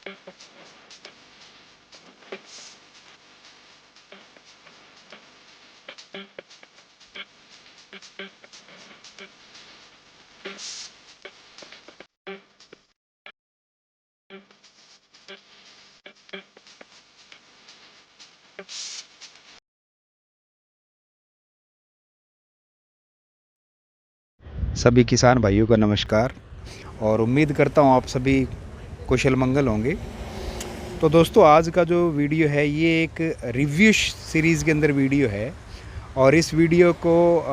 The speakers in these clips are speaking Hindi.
सभी किसान भाइयों का नमस्कार और उम्मीद करता हूँ आप सभी कुशल मंगल होंगे। तो दोस्तों, आज का जो वीडियो है ये एक रिव्यू सीरीज़ के अंदर वीडियो है और इस वीडियो को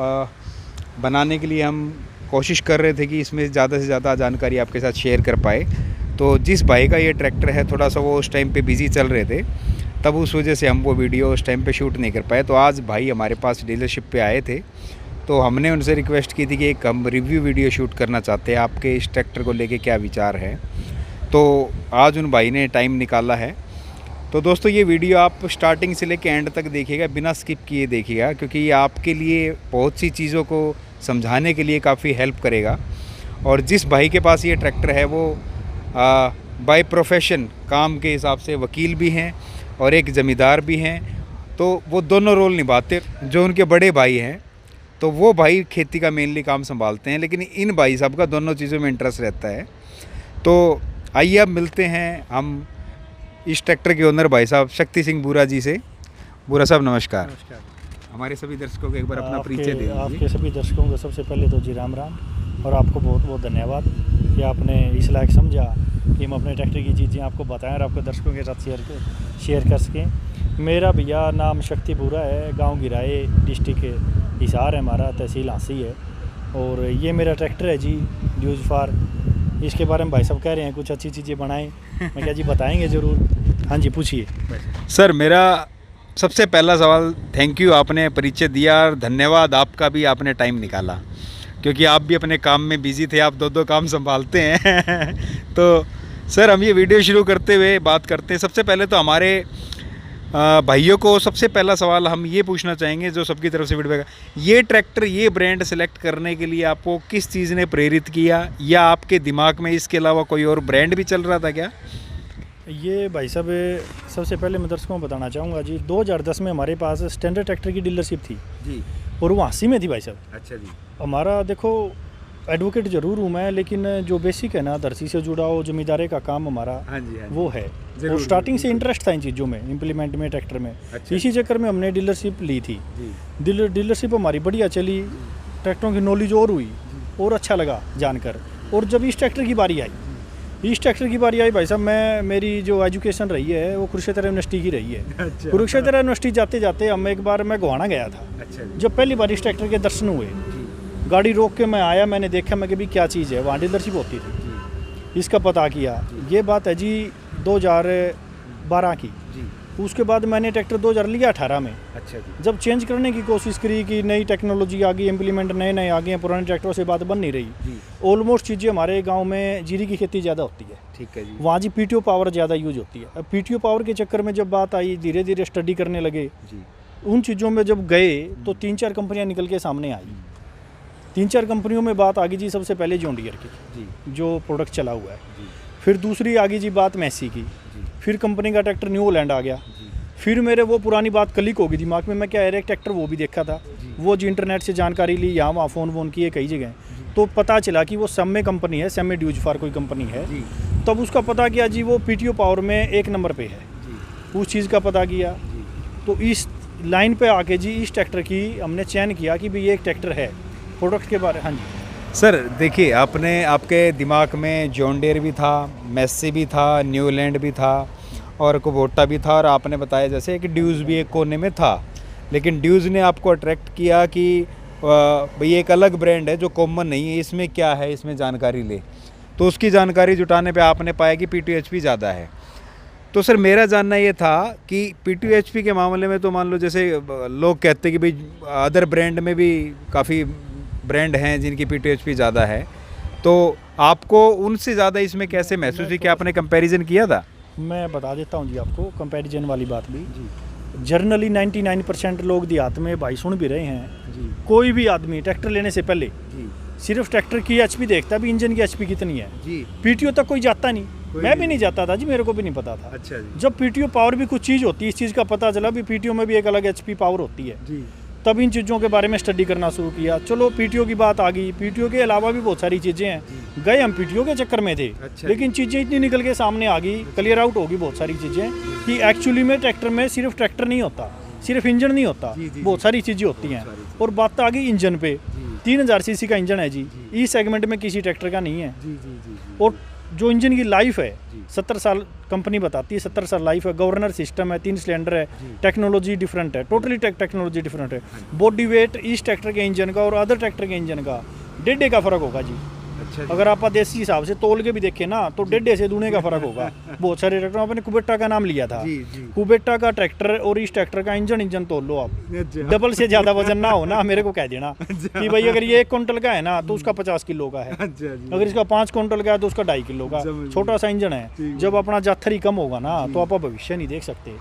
बनाने के लिए हम कोशिश कर रहे थे कि इसमें ज़्यादा से ज़्यादा जानकारी आपके साथ शेयर कर पाए। तो जिस भाई का ये ट्रैक्टर है, थोड़ा सा वो उस टाइम पे बिज़ी चल रहे थे, तब उस वजह से हम वो वीडियो उस टाइम पे शूट नहीं कर पाए। तो आज भाई हमारे पास डीलरशिप पे आए थे, तो हमने उनसे रिक्वेस्ट की थी कि एक हम रिव्यू वीडियो शूट करना चाहते हैं, आपके इस ट्रैक्टर को लेके क्या विचार है। तो आज उन भाई ने टाइम निकाला है। तो दोस्तों, ये वीडियो आप स्टार्टिंग से लेके एंड तक देखिएगा, बिना स्किप किए देखिएगा, क्योंकि ये आपके लिए बहुत सी चीज़ों को समझाने के लिए काफ़ी हेल्प करेगा। और जिस भाई के पास ये ट्रैक्टर है वो बाय प्रोफेशन काम के हिसाब से वकील भी हैं और एक ज़मींदार भी हैं, तो वो दोनों रोल निभाते। जो उनके बड़े भाई हैं तो वो भाई खेती का मेनली काम संभालते हैं, लेकिन इन भाई साहब का दोनों चीज़ों में इंटरेस्ट रहता है। तो आइए अब मिलते हैं हम इस ट्रैक्टर के ओनर भाई साहब शक्ति सिंह बुरा जी से। बुरा साहब नमस्कार। नमस्कार। हमारे सभी दर्शकों को एक बार अपना परिचय दे दीजिए। आपके सभी दर्शकों को सबसे पहले तो जी राम राम, और आपको बहुत बहुत धन्यवाद कि आपने इस लायक समझा कि हम अपने ट्रैक्टर की चीज़ें आपको बताएं और आपको दर्शकों के साथ शेयर कर सकें। मेरा भैया नाम शक्ति बुरा है, गांव गिराए, डिस्ट्रिक्ट हिसार है हमारा, तहसील हांसी है। और ये मेरा ट्रैक्टर है जी, ड्यूज फार। इसके बारे में भाई साहब कह रहे हैं कुछ अच्छी चीज़ें बनाएं, मैं क्या जी बताएंगे ज़रूर। हाँ जी, पूछिए सर। मेरा सबसे पहला सवाल, थैंक यू, आपने परिचय दिया और धन्यवाद आपका भी, आपने टाइम निकाला, क्योंकि आप भी अपने काम में बिजी थे, आप दो काम संभालते हैं। तो सर, हम ये वीडियो शुरू करते हुए बात करते हैं। सबसे पहले तो हमारे भाइयों को सबसे पहला सवाल हम ये पूछना चाहेंगे, जो सबकी तरफ से फीडबैक है, ये ट्रैक्टर, ये ब्रांड सेलेक्ट करने के लिए आपको किस चीज़ ने प्रेरित किया, या आपके दिमाग में इसके अलावा कोई और ब्रांड भी चल रहा था क्या? ये भाई साहब, सबसे पहले मैं दर्शकों को बताना चाहूँगा जी, 2010 में हमारे पास स्टैंडर्ड ट्रैक्टर की डीलरशिप थी जी, और वो हांसी में थी भाई साहब। अच्छा जी। हमारा देखो, एडवोकेट ज़रूर हूँ मैं, लेकिन जो बेसिक है ना, धरती से जुड़ा हो, जमींदारी का काम हमारा, हाँ जी, हाँ जी, वो है। और स्टार्टिंग से इंटरेस्ट था इन चीज़ों में, इम्प्लीमेंट में, ट्रैक्टर में। अच्छा। इसी चक्कर में हमने डीलरशिप ली थी। जी। डीलरशिप हमारी बढ़िया चली, ट्रैक्टरों की नॉलेज और हुई और अच्छा लगा जानकर। और जब इस ट्रैक्टर की बारी आई भाई साहब, मेरी जो एजुकेशन रही है वो कुरुक्षेत्र यूनिवर्सिटी की रही है। अच्छा। कुरुक्षेत्र यूनिवर्सिटी जाते जाते हम एक बार मैं गोहाना गया था। अच्छा जी। जब पहली बार इस ट्रैक्टर के दर्शन हुए, गाड़ी रोक के मैं आया, मैंने देखा, मैं कि भी क्या चीज़ है, वहाँ डीलरशिप होती थी। इसका पता किया, ये बात है जी 2012 की जी। उसके बाद मैंने ट्रैक्टर 2018 में, अच्छा जी। जब चेंज करने की कोशिश करी कि नई टेक्नोलॉजी आ गई, इम्प्लीमेंट नए आ गए हैं, पुराने ट्रैक्टरों से बात बन नहीं रही। ऑलमोस्ट चीज़ें हमारे गांव में जीरी की खेती ज़्यादा होती है, ठीक है जी। वहाँ जी पीटीओ पावर ज़्यादा यूज होती है। अब पीटीओ पावर के चक्कर में जब बात आई, धीरे धीरे स्टडी करने लगे जी। उन चीज़ों में, जब गए तो 3-4 कंपनियाँ निकल के सामने आई। 3-4 कंपनियों में बात आ गई जी, सबसे पहले जॉन डियर की जी, जो प्रोडक्ट चला हुआ है। जी। फिर दूसरी आ गई जी बात मैसी की। जी। फिर कंपनी का ट्रैक्टर न्यू होलैंड आ गया। जी। फिर मेरे वो पुरानी बात क्लिक होगी दिमाग में, मैं क्या एरेक ट्रैक्टर वो भी देखा था, वो जी इंटरनेट से जानकारी ली, यहाँ वहाँ फ़ोन किए कई जगह, तो पता चला कि वो सेमे कंपनी है, सेमे ड्यूज फार कोई कंपनी है। जी। तब उसका पता किया जी, वो पीटीओ पावर में 1 नंबर पे है। जी। उस चीज़ का पता किया। जी। तो इस लाइन पे आके जी इस ट्रैक्टर की हमने चयन किया कि भाई ये एक ट्रैक्टर है। प्रोडक्ट के बारे, हाँ जी सर, देखिए, आपके दिमाग में जॉन डियर भी था, मैसी भी था, न्यूलैंड भी था और कुबोटा भी था, और आपने बताया जैसे कि ड्यूज़ भी एक कोने में था। लेकिन ड्यूज़ ने आपको अट्रैक्ट किया कि भाई एक अलग ब्रांड है जो कॉमन नहीं है, इसमें क्या है, इसमें जानकारी ले। तो उसकी जानकारी जुटाने पे आपने पाया कि PTO-HP ज़्यादा है। तो सर, मेरा जानना ये था कि PTO-HP के मामले में तो मान लो, जैसे लोग कहते हैं कि भाई अदर ब्रांड में भी काफ़ी ब्रांड हैं जिनकी PTO-HP ज़्यादा है, तो आपको उनसे ज़्यादा इसमें कैसे महसूस हुई कि आपने कंपैरिजन किया था? मैं बता देता हूँ जी आपको, कंपैरिजन वाली बात भी जी। जर्नली 99% लोग देहात में भाई सुन भी रहे हैं जी। कोई भी आदमी ट्रैक्टर लेने से पहले जी सिर्फ ट्रैक्टर की HP देखता है, भी इंजन की HP कितनी है जी। PTO तक कोई जाता नहीं मैं भी नहीं जाता था जी, मेरे को भी नहीं पता था। अच्छा जी। जब पीटीओ पावर भी कुछ चीज़ होती है, इस चीज़ का पता चला भी पीटीओ में भी एक अलग एचपी पावर होती है जी। तब इन चीज़ों के बारे में स्टडी करना शुरू किया। चलो पीटीओ की बात आ गई, पीटीओ के अलावा भी बहुत सारी चीज़ें हैं, गए हम पीटीओ के चक्कर में थे। अच्छा लेकिन चीज़ें इतनी निकल के सामने आ गई, क्लियर आउट होगी बहुत सारी चीज़ें कि एक्चुअली में ट्रैक्टर में सिर्फ ट्रैक्टर नहीं होता, सिर्फ इंजन नहीं होता, बहुत सारी चीज़ें होती हैं। और बात आ गई इंजन पे, 3000 सीसी का इंजन है जी, इस सेगमेंट में किसी ट्रैक्टर का नहीं है। और जो इंजन की लाइफ है 70 साल कंपनी बताती है, 70 साल लाइफ है। गवर्नर सिस्टम है, 3 सिलेंडर है, टेक्नोलॉजी डिफरेंट है, टोटली टेक्नोलॉजी डिफरेंट है। बॉडी वेट इस ट्रैक्टर के इंजन का और अदर ट्रैक्टर के इंजन का 1.5 का फर्क होगा जी। अच्छा अगर आप देसी हिसाब से तोल के भी देखें ना तो 1.5 से 2 का फर्क होगा। बहुत सारे ट्रैक्टर, आपने कुबेटा का नाम लिया था, कुबेटा का ट्रैक्टर और इस ट्रैक्टर का इंजन तोल लो आप, डबल से ज्यादा वजन ना हो ना, मेरे को कह देना कि भाई अगर ये 1 क्विंटल का है ना तो उसका 50 किलो का है, अगर इसका 5 क्विंटल का है तो उसका 2.5 किलो का। छोटा सा इंजन है, जब अपना जाथर ही कम होगा ना तो आप भविष्य नहीं देख सकते।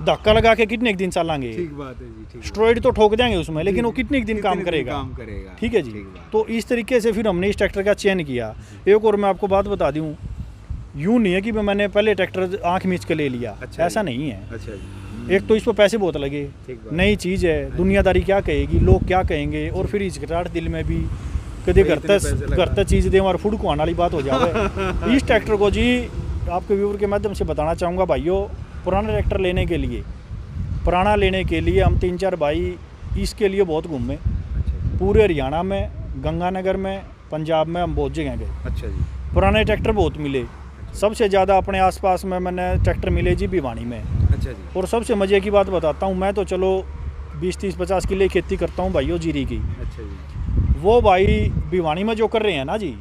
धक्का लगा के कितने दिन चलाएंगे, ठीक बात है जी, ठीक। स्ट्रॉइड तो ठोक देंगे उसमें, लेकिन वो कितने दिन काम करेगा, ठीक है जी। तो इस तरीके से फिर हमने इस ट्रैक्टर का चयन किया। एक और मैं आपको बात बता दूं, यूँ नहीं है कि मैंने पहले ट्रैक्टर आंख मीच के ले लिया, ऐसा नहीं है। अच्छा जी। एक तो इस पर पैसे बहुत लगे, नई चीज़ है, दुनियादारी क्या कहेगी, लोग क्या कहेंगे, और फिर हिचकिचाहट दिल में भी कभी घर तक चीज़ दे और फूड को आने वाली बात हो जाए। इस ट्रैक्टर को जी आपके व्यूअर के माध्यम से बताना चाहूँगा भाइयों, पुराना ट्रैक्टर लेने के लिए, पुराना लेने के लिए हम 3-4 भाई इसके लिए बहुत घूमे, पूरे हरियाणा में, गंगानगर में, पंजाब में, हम बहुत जगह गए। अच्छा जी। पुराने ट्रैक्टर बहुत मिले, सबसे ज़्यादा अपने आसपास में मैंने ट्रैक्टर मिले जी भिवानी में। अच्छा जी। और सबसे मज़े की बात बताता हूँ, मैं तो चलो 20-30-50 किले खेती करता हूँ भाइयों जीरी की। अच्छा जी। वो भाई भिवानी में जो कर रहे हैं ना जी,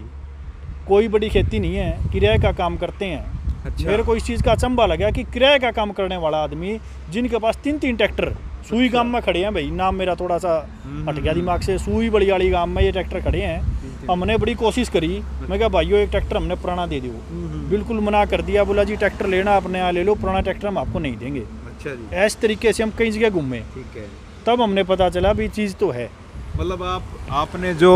कोई बड़ी खेती नहीं है, किराए का काम करते हैं। अच्छा। मेरे को इस चीज़ का अचंभा लगा कि किराए का काम करने वाला आदमी जिनके पास 3-3 ट्रैक्टर सुई गांव में खड़े हैं, भाई नाम मेरा थोड़ा सा हट गया दिमाग से, सुई बड़ियाली गांव में ये ट्रैक्टर खड़े हैं। हमने बड़ी कोशिश करी, मैं कहा भाइयों एक ट्रैक्टर हमने पुराना दे दो, बिल्कुल मना कर दिया, बोला जी ट्रैक्टर लेना अपने यहाँ ले लो, पुराना ट्रैक्टर हम आपको नहीं देंगे। अच्छा जी। इस तरीके से हम कई जगह घूमे, ठीक है। तब हमने पता चला भी चीज़ तो है। मतलब आपने जो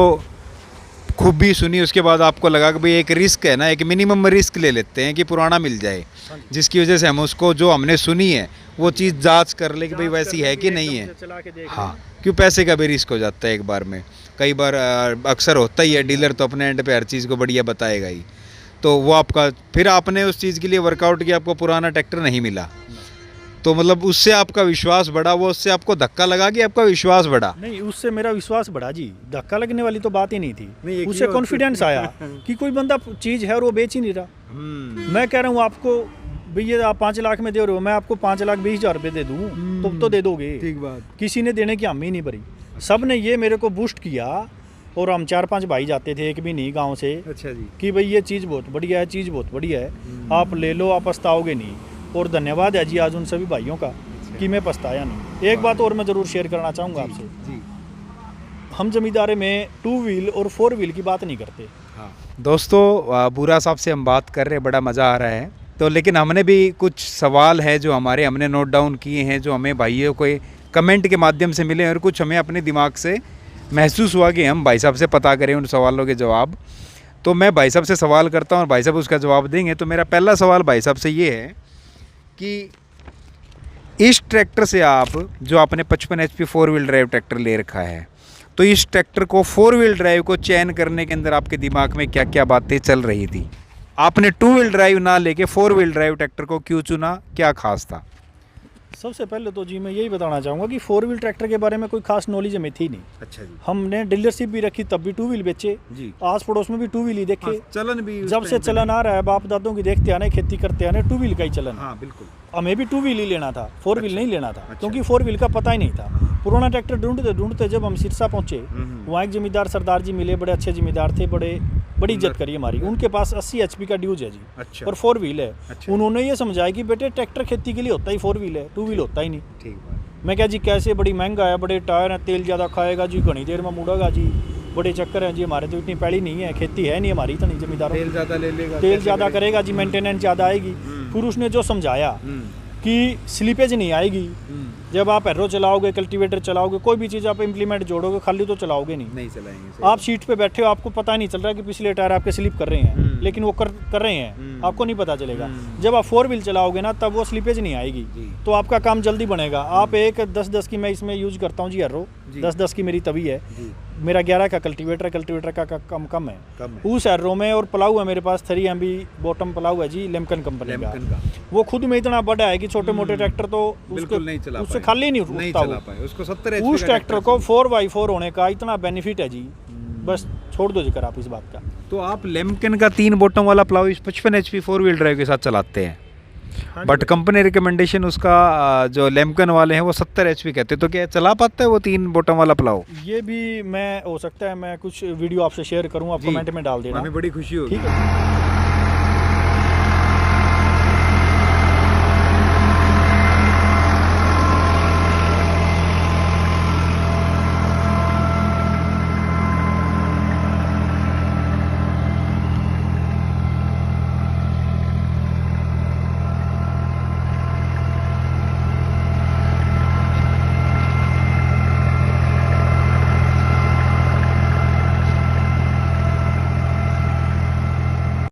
खूबी सुनी उसके बाद आपको लगा कि भाई एक रिस्क है ना, एक मिनिमम रिस्क ले लेते हैं कि पुराना मिल जाए, जिसकी वजह से हम उसको जो हमने सुनी है वो चीज़ जांच कर ले कि भाई वैसी है कि नहीं है। हाँ, क्यों पैसे का भी रिस्क हो जाता है एक बार में, कई बार अक्सर होता ही है, डीलर तो अपने एंड पे हर चीज़ को बढ़िया बताएगा ही, तो वो आपका फिर आपने उस चीज़ के लिए वर्कआउट किया, आपको पुराना ट्रैक्टर नहीं मिला, तो मतलब उससे आपका विश्वास बढ़ा, वो उससे आपको धक्का लगा कि आपका विश्वास बढ़ा? नहीं, उससे मेरा विश्वास बढ़ा जी, धक्का लगने वाली तो बात ही नहीं थी, उससे कॉन्फिडेंस आया कि कोई बंदा चीज़ है और वो बेच ही नहीं रहा। मैं कह रहा हूँ आपको भैया आप 5 लाख में दे रहे हो, मैं आपको 5,20,000 रुपये दे दूँ तो दे दोगे, ठीक बात। किसी ने देने की हामी नहीं भरी, सब ने ये मेरे को बूस्ट किया। और हम 4-5 भाई जाते थे, एक भी नहीं गाँव से। अच्छा जी। कि भाई ये चीज़ बहुत बढ़िया है, चीज़ बहुत बढ़िया है, आप ले लो, आप पछताओगे नहीं। और धन्यवाद है जी आज उन सभी भाइयों का कि मैं पछताया नहीं। एक बात और मैं ज़रूर शेयर करना चाहूँगा आपसे जी। हम जमींदारी में 2 व्हील और 4 व्हील की बात नहीं करते। हाँ दोस्तों, बुरा साहब से हम बात कर रहे हैं, बड़ा मज़ा आ रहा है, तो लेकिन हमने भी कुछ सवाल है जो हमने नोट डाउन किए हैं, जो हमें भाइयों को कमेंट के माध्यम से मिले, और कुछ हमें अपने दिमाग से महसूस हुआ कि हम भाई साहब से पता करें उन सवालों के जवाब। तो मैं भाई साहब से सवाल करता हूँ और भाई साहब उसका जवाब देंगे। तो मेरा पहला सवाल भाई साहब से ये है कि इस ट्रैक्टर से आप जो आपने 55 HP 4 व्हील ड्राइव ट्रैक्टर ले रखा है, तो इस ट्रैक्टर को 4 व्हील ड्राइव को चयन करने के अंदर आपके दिमाग में क्या क्या बातें चल रही थी? आपने 2 व्हील ड्राइव ना लेके 4 व्हील ड्राइव ट्रैक्टर को क्यों चुना, क्या खास था? सबसे पहले तो जी मैं यही बताना चाहूँगा कि 4 व्हील ट्रैक्टर के बारे में कोई खास नॉलेज हमें थी नहीं। अच्छा जी। हमने डीलरशिप भी रखी तब भी 2 व्हील बेचे जी, आस पड़ोस में भी 2 व्हील ही देखे। हाँ, चलन भी जब से चलन आ रहा है, बाप दादों की देखते आने, खेती करते आने, 2 व्हील का ही चलन। हाँ बिल्कुल, हमें भी 2 व्हील ही लेना था, 4 व्हील नहीं लेना था, क्योंकि 4 व्हील का पता ही नहीं था। पुराना ट्रैक्टर ढूंढते जब हम सिरसा पहुंचे, वहाँ एक जमींदार सरदार जी मिले, बड़े अच्छे जमींदार थे, बड़ी इज्जत करी हमारी। उनके पास 80 HP का ड्यूज है जी। अच्छा। और 4 व्हील है। अच्छा। उन्होंने ये समझाया कि बेटे ट्रैक्टर खेती के लिए होता ही 4 व्हील है, 2 व्हील होता ही नहीं। ठीक बात। मैं क्या जी कैसे, बड़ी महंगा है, बड़े टायर हैं, तेल ज़्यादा खाएगा जी, घनी देर में मुड़ेगा जी, बड़े चक्कर हैं जी, हमारे तो इतनी पैड़ी नहीं है, खेती है नहीं हमारी इतनी, जमींदारों तेल ज़्यादा ले लेगा, तेल ज़्यादा करेगा जी, मेंटेनेंस ज़्यादा आएगी। फिर उसने जो समझाया कि स्लीपेज नहीं आएगी। जब आप एरो चलाओगे, कल्टीवेटर चलाओगे, कोई भी चीज़ आप इम्प्लीमेंट जोड़ोगे, खाली तो चलाओगे नहीं चलाएंगे। आप सीट पे बैठे हो, आपको पता नहीं चल रहा कि पिछले टायर आपके स्लिप कर रहे हैं, लेकिन वो कर रहे हैं, आपको नहीं पता चलेगा। जब आप 4 व्हील चलाओगे ना, तब वो स्लीपेज नहीं आएगी, तो आपका काम जल्दी बनेगा। आप एक 10-10 की मैं इसमें यूज करता हूँ जी एरो, 10-10 की मेरी तभी है। मेरा 11 का कल्टीवेटर का कम है उस एरो में। और प्लाऊ है मेरे पास 3 MB बॉटम प्लाऊ है जी, लेम्कन कंपनी का। वो खुद में इतना बड़ा है कि छोटे मोटे ट्रैक्टर तो उससे खाली नहीं उठता उसको 70 उस ट्रैक्टर को 4x4 होने का इतना बेनिफिट है जी, बस छोड़ दो जिक्र आप इस बात का। तो आप लेम्कन का 3 बॉटम वाला प्लाऊ 55 HP 4 व्हील ड्राइव के साथ चलाते हैं, बट कंपनी रिकमेंडेशन उसका जो लेम्कन वाले हैं वो 70 HP कहते हैं। तो क्या चला पाता है वो 3 बॉटम वाला प्लाऊ? ये भी मैं हो सकता है मैं कुछ वीडियो आपसे शेयर करूँ, आप कमेंट में डाल देना, हमें बड़ी खुशी होगी। ठीक है।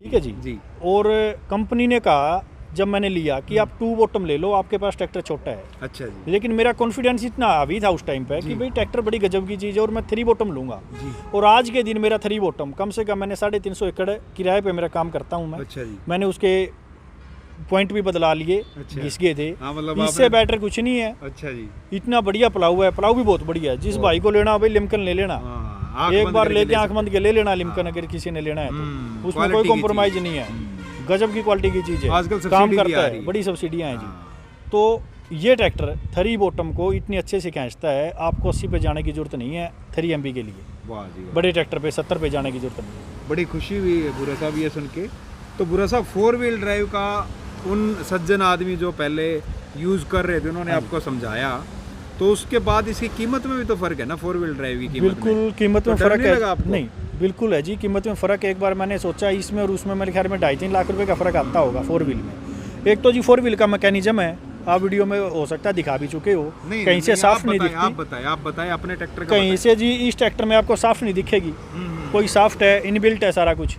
ठीक है जी। और कंपनी ने कहा जब मैंने लिया कि आप 2 बॉटम ले लो, आपके पास ट्रैक्टर छोटा है। अच्छा जी। लेकिन मेरा कॉन्फिडेंस इतना हावी था उस टाइम पे कि भाई ट्रैक्टर बड़ी गजब की चीज़ है और मैं 3 बॉटम लूँगा। और आज के दिन मेरा 3 बॉटम कम से कम मैंने 350 एकड़ किराए पे मेरा काम करता हूँ मैं। अच्छा जी। मैंने उसके पॉइंट भी बदला लिए, घिस गए थे। मतलब इससे बेटर कुछ नहीं है। अच्छा जी। इतना बढ़िया प्लाऊ है, प्लाऊ भी बहुत बढ़िया है। जिस भाई को लेना भाई लिम्कन ले लेना, एक बार लेके आंख बंद के ले लेना लिम्कन, अगर किसी ने लेना है तो उसमें कोई कॉम्प्रोमाइज नहीं है, गजब की क्वालिटी की चीज़ है, आजकल काम करता है, बड़ी सब्सिडियाँ हैं जी। तो ये ट्रैक्टर 3 बॉटम को इतनी अच्छे से खींचता है, आपको 80 पे जाने की जरूरत नहीं है 3 MB के लिए। वाह जी। बड़े ट्रैक्टर पे 70 पे जाने की जरूरत नहीं। बड़ी खुशी हुई है बुरा साहब ये सुन के। तो बुरा साहब 4 व्हील ड्राइव का उन सज्जन आदमी जो पहले यूज़ कर रहे थे उन्होंने आपको समझाया, तो उसके बाद इसकी कीमत में भी तो फ़र्क है ना 4 व्हील ड्राइव की कीमत में? बिल्कुल कीमत में फ़र्क है। नहीं बिल्कुल है जी, कीमत में फ़र्क है। एक बार मैंने सोचा इसमें और उसमें मेरे ख्याल में 2.5-3 लाख रुपए का फ़र्क आता होगा 4 व्हील में। एक तो जी 4 व्हील का मैकेनिज्म है, आप वीडियो में हो सकता है दिखा भी चुके हो, कहीं से साफ नहीं दिखती। आप बताएं अपने ट्रैक्टर का। कहीं से जी इस ट्रैक्टर में आपको साफ नहीं दिखेगी, कोई साफ्ट है, इनबिल्ट है सारा कुछ।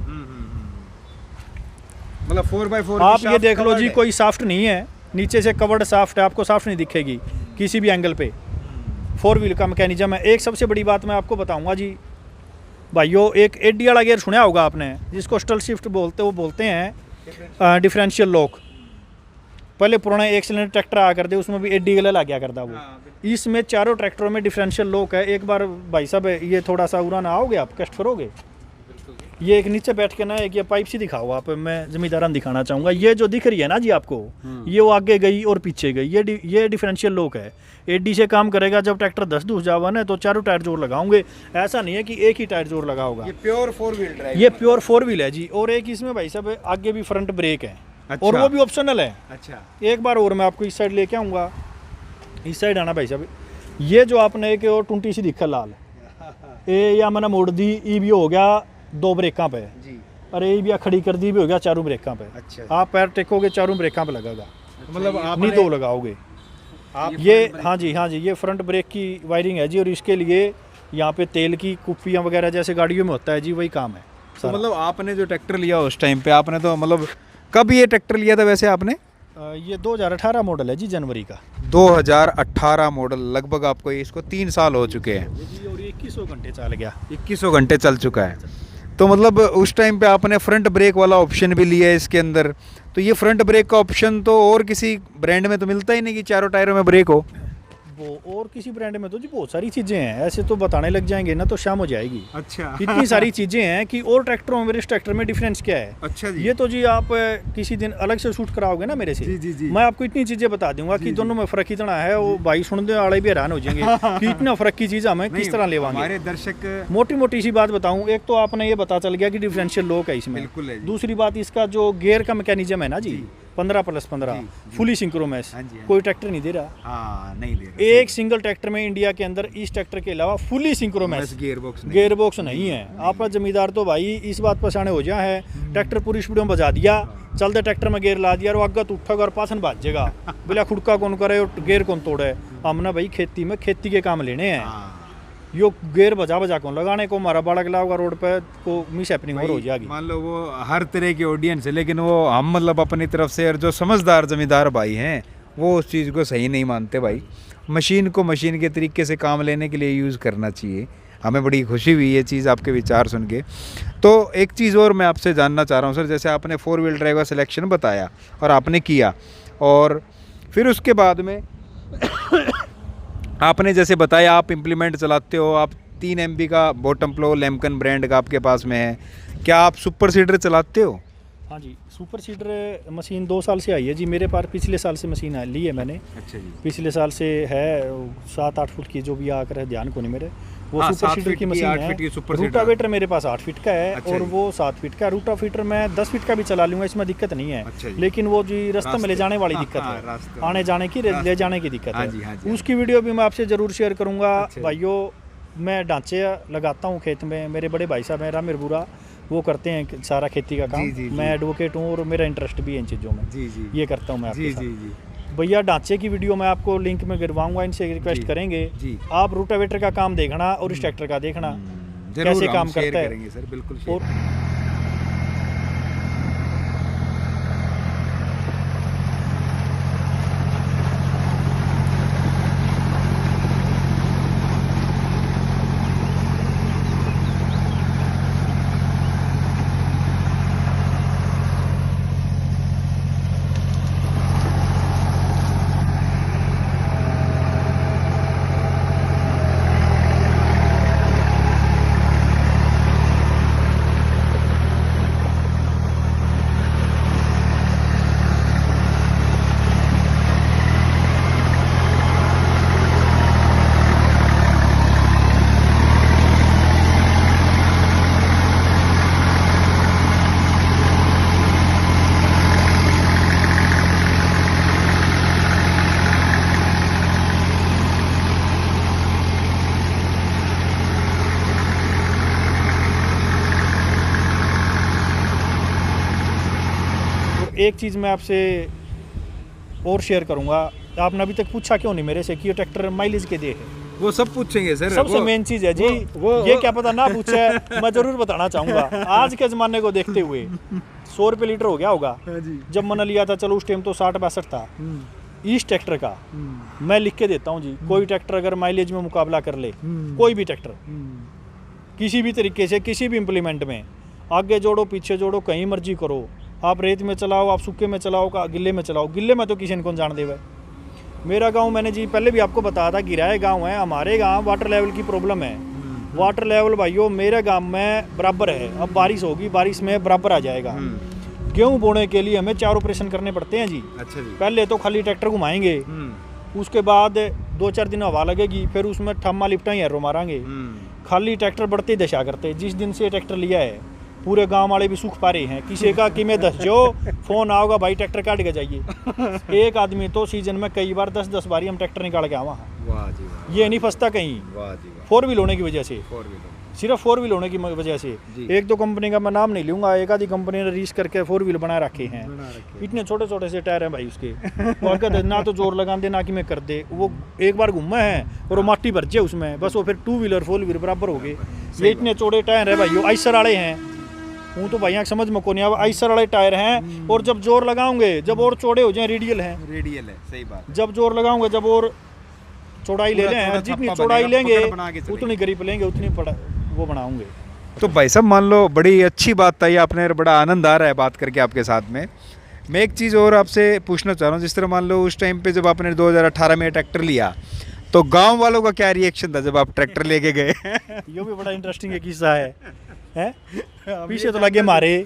मतलब 4x4 आप ये देख लो जी, कोई साफ्ट नहीं है, नीचे से कवर्ड साफ्ट है, आपको साफ्ट नहीं दिखेगी किसी भी एंगल पे। 4 व्हील का मैकेनिज्म है। एक सबसे बड़ी बात मैं आपको बताऊंगा जी भाइयों, एक एडी वाला गियर सुना होगा आपने, जिसको स्टल शिफ्ट बोलते हैं डिफरेंशियल लॉक। पहले पुराना 1 सिलेंडर ट्रैक्टर आया करते, उसमें भी एडी गला लग गया करता वो। इसमें चारों ट्रैक्टरों में डिफरेंशियल लॉक है। एक बार भाई साहब ये थोड़ा सा उड़ाना आओगे आप, कष्ट करोगे। ये एक नीचे बैठ के ना एक ये पाइप सी दिखाओ आप, मैं जमींदारान दिखाना चाहूँगा। ये जो दिख रही है ना जी आपको, ये वो आगे गई और पीछे गई, ये डिफरेंशियल लॉक है। एडी से काम करेगा। जब ट्रैक्टर 10 धुस जावा ना तो चारों टायर जोर लगाओगे, ऐसा नहीं है कि एक ही टायर जोर लगा होगा। ये प्योर 4 व्हील ड्राइव, ये प्योर 4 व्हील है जी। और एक इसमें भाई साहब आगे भी फ्रंट ब्रेक है। अच्छा। और वो भी ऑप्शनल है। अच्छा। एक बार और मैं आपको इस साइड लेके आऊँगा, इस साइड आना भाई साहब। ये जो आपने एक और 20 सी दिखा लाल, ये या मैंने मोड़ दी, ई भी हो गया 2 ब्रेकों पे जी। अरे ये भी खड़ी कर दी भी हो गया 4 ब्रेकों पे। अच्छा। आप पैर टेकोगे 4 ब्रेकों पे लगेगा। मतलब आप नहीं 2 लगाओगे आप। ये हाँ जी ये फ्रंट ब्रेक की वायरिंग है जी। और इसके लिए यहाँ पे तेल की कुप्पियाँ वगैरह जैसे गाड़ियों में होता है जी, वही काम है। तो मतलब आपने जो ट्रैक्टर लिया उस टाइम पे आपने तो मतलब कब ये ट्रैक्टर लिया था वैसे आपने? ये 2018 मॉडल है जी, जनवरी का। 2018 मॉडल, लगभग आपको इसको 3 साल हो चुके हैं। और 2100 घंटे चल गया। 2100 घंटे चल चुका है। तो मतलब उस टाइम पे आपने फ्रंट ब्रेक वाला ऑप्शन भी लिया है इसके अंदर। तो ये फ्रंट ब्रेक का ऑप्शन तो और किसी ब्रांड में तो मिलता ही नहीं कि चारों टायरों में ब्रेक हो। वो और किसी ब्रांड में तो जी बहुत सारी चीज़ें हैं, ऐसे तो बताने लग जाएंगे ना तो शाम हो जाएगी। अच्छा। इतनी सारी चीज़ें हैं कि और ट्रैक्टरों में मेरे इस ट्रैक्टर में डिफरेंस क्या है। अच्छा जी। ये तो जी आप किसी दिन अलग से शूट कराओगे ना मेरे से। जी। मैं आपको इतनी चीज़ें बता दूंगा कि दोनों में फ़र्क इतना है, वो भाई सुनने वाले भी हैरान हो जाएंगे कि इतना फ़र्क की चीज़ हमें किस तरह लेवाएंगे। हमारे दर्शक मोटी मोटी सी बात बताऊँ, एक तो आपने ये पता चल गया कि डिफरेंशियल लॉक है इसमें। दूसरी बात, इसका जो गियर का मैकेनिज्म है ना जी, 15+15 जी, जी। फुली सिंक्रोमैस, हाँ जी, हाँ कोई ट्रैक्टर नहीं दे रहा। हाँ नहीं दे रहा, एक सिंगल ट्रैक्टर में इंडिया के अंदर इस ट्रैक्टर के अलावा fully synchromesh gear box gear box नहीं है। आपका जमींदार तो भाई इस बात पर साने हो जा है, ट्रैक्टर पूरी स्पीड में बजा दिया, चलते ट्रैक्टर में गेयर ला दिया और आगे तो उठा कर पासन भाजेगा, बोला खुड़का कौन करे और गेयर कौन तोड़े। हमने भाई खेती में खेती के काम लेने हैं, यो गेयर बजा बजा कौन लगाने को, हमारा बड़ा गिला होगा रोड पे को मिस हैपनिंग और हो जाएगी। मान लो वो हर तरह की ऑडियंस है, लेकिन वो हम मतलब अपनी तरफ से और जो समझदार जमींदार भाई हैं वो उस चीज़ को सही नहीं मानते भाई। मशीन को मशीन के तरीके से काम लेने के लिए यूज़ करना चाहिए। हमें बड़ी खुशी हुई ये चीज़ आपके विचार सुन के। तो एक चीज़ और मैं आपसे जानना चाह रहा हूँ सर, जैसे आपने 4 व्हील ड्राइव का सिलेक्शन बताया और आपने किया, और फिर उसके बाद में आपने जैसे बताया आप इम्प्लीमेंट चलाते हो, आप 3 MB का बॉटम फ्लो लैम्पकन ब्रांड का आपके पास में है, क्या आप सुपर सीडर चलाते हो? हाँ जी, सुपर सीडर मशीन 2 साल से आई है जी मेरे पास, पिछले साल से मशीन ली है मैंने। अच्छा जी। पिछले साल से है 7-8 फुट की, जो भी आकर है ध्यान को नहीं मेरे, वो हाँ, सुपर 7 सीडर फीट की की, मशीन 8 है। फीट की सुपर सीडर। रूटावेटर मेरे पास 8 फीट का है। अच्छा और जी। वो 7 फीट का रूटावेटर मैं 10 फीट का भी चला लूँगा, इसमें दिक्कत नहीं है। अच्छा जी। लेकिन वो जी रास्ते में ले जाने वाली हाँ, दिक्कत हाँ, है, रास्ते आने जाने की, ले जाने की दिक्कत हाँ जी, हाँ है। जी। उसकी वीडियो भी मैं आपसे ज़रूर शेयर करूँगा। अच्छा जी। भाइयों, मैं ढांचे लगाता हूँ खेत में, मेरे बड़े भाई साहब हैं रामेर बुरा, वो करते हैं सारा खेती का काम। जी, जी, जी। मैं एडवोकेट हूँ और मेरा इंटरेस्ट भी है इन चीज़ों में, जी जी ये करता हूँ मैं आपके जी साथ। जी जी भैया ढांचे की वीडियो मैं आपको लिंक में गिरवाऊंगा, इनसे रिक्वेस्ट जी, करेंगे जी। आप रूटावेटर का काम देखना और इस ट्रैक्टर का देखना जरूर कैसे हम काम शेयर करता है। करेंगे सर, बिल्कुल और शेयर। एक चीज़ मैं आपसे और शेयर करूंगा, आपने अभी तक पूछा क्यों नहीं मेरे से कि ये ट्रैक्टर माइलेज के दे है। वो सब पूछेंगे सर, सबसे मेन चीज़ है जी, ये क्या पता ना पूछे है, मैं ज़रूर बताना चाहूँगा। आज के ज़माने को देखते हुए 100 रुपये लीटर हो गया होगा, जब मैंने लिया था चलो उस टाइम तो 60-62 था। इस ट्रैक्टर का मैं लिख के देता हूँ जी, कोई ट्रैक्टर अगर माइलेज में मुकाबला कर ले, कोई भी ट्रैक्टर किसी भी तरीके से किसी भी इम्प्लीमेंट में, आगे जोड़ो पीछे जोड़ो कहीं मर्जी करो, आप रेत में चलाओ, आप सूखे में चलाओ, का गिल्ले में चलाओ, गिल्ले में तो किसी ने कौन जान देगा। मेरा गांव मैंने जी पहले भी आपको बताया था, गिराए गांव है हमारे, गांव वाटर लेवल की प्रॉब्लम है। वाटर लेवल भाइयों मेरे गांव में बराबर है, अब बारिश होगी, बारिश में बराबर आ जाएगा। गेहूँ बोने के लिए हमें 4 ऑपरेशन करने पड़ते हैं जी। अच्छा जी। पहले तो खाली ट्रैक्टर घुमाएंगे, उसके बाद 2-4 दिन हवा लगेगी, फिर उसमें ठम्मा लिपटा ही एरो मारेंगे। खाली ट्रैक्टर बढ़ते दशा करते। जिस दिन से ट्रैक्टर लिया है पूरे गांव वाले भी सुख पा रहे हैं, किसी का कि मैं दस जो फोन आओगा भाई ट्रैक्टर काट के जाइए। एक आदमी तो सीजन में कई बार 10-10 बारी हम ट्रैक्टर निकाल के आवा। वाह जी वाह, ये नहीं फंसता कहीं, वाह जी वाह। 4 व्हील होने की वजह से, 4 व्हीलर सिर्फ 4 व्हील होने की वजह से। जी। एक दो कंपनी का मैं नाम नहीं लूंगा, एक आधी कंपनी ने रीस करके 4 व्हील बना रखे हैं। इतने छोटे छोटे से टायर हैं भाई उसके, वो अगर ना तो जोर लगा दे ना कि मैं कर दे, वो एक बार घूमा है और वो माटी भर जाए उसमें, बस वो फिर 2 व्हीलर 4 व्हीलर बराबर हो गए। ये इतने चौड़े टायर है भाई, आइसर वाले हैं, हूँ तो भाई समझ में को नहीं आवा, आइसर वाले टायर हैं। और जब जोर लगाओगे, जब और चौड़े हो जाए, रेडियल हैं, रेडियल है, सही बात। जब जोर लगाओगे, जब और चौड़ाई ले लें, जितनी चौड़ाई लेंगे उतनी गरीब लेंगे, उतनी वो बनाऊंगे। तो भाई साहब मान लो बड़ी अच्छी बात आई आपने, बड़ा आनंद आ रहा है बात करके आपके साथ में। मैं एक चीज़ और आपसे पूछना चाह रहा हूँ, जिस तरह मान लो उस टाइम पे जब आपने 2018 में ट्रैक्टर लिया, तो गांव वालों का क्या रिएक्शन था जब आप ट्रैक्टर लेके गए? ये भी बड़ा इंटरेस्टिंग किस्सा है? पीछे तो लगे मारे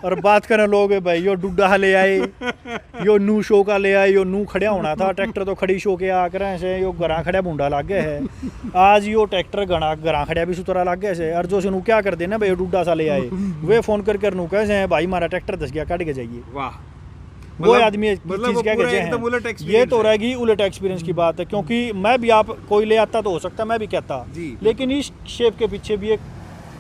और बात करें लोग, भाई यो डुड्डा ले आए, यो नू शो का ले आए, यो नू खड़ा होना था ट्रैक्टर तो खड़ी शो के आकर से, यो गरा खड़ा बूंडा लग गया है। आज यो ट्रैक्टर गरा खड़ा भी सुतरा लग गया से, और जो से नू क्या कर देना भाई डुड्डा सा ले आए, वे फोन करके नू कहे भाई हमारा ट्रैक्टर दस गया काट के जाइए। वाह, वो आदमी चीज क्या कहते एकदम उलट हैं, ये experience तो है। रहेगी उलट एक्सपीरियंस की बात है, क्योंकि मैं भी आप कोई ले आता तो हो सकता है मैं भी कहता, जी। लेकिन इस शेप के पीछे भी एक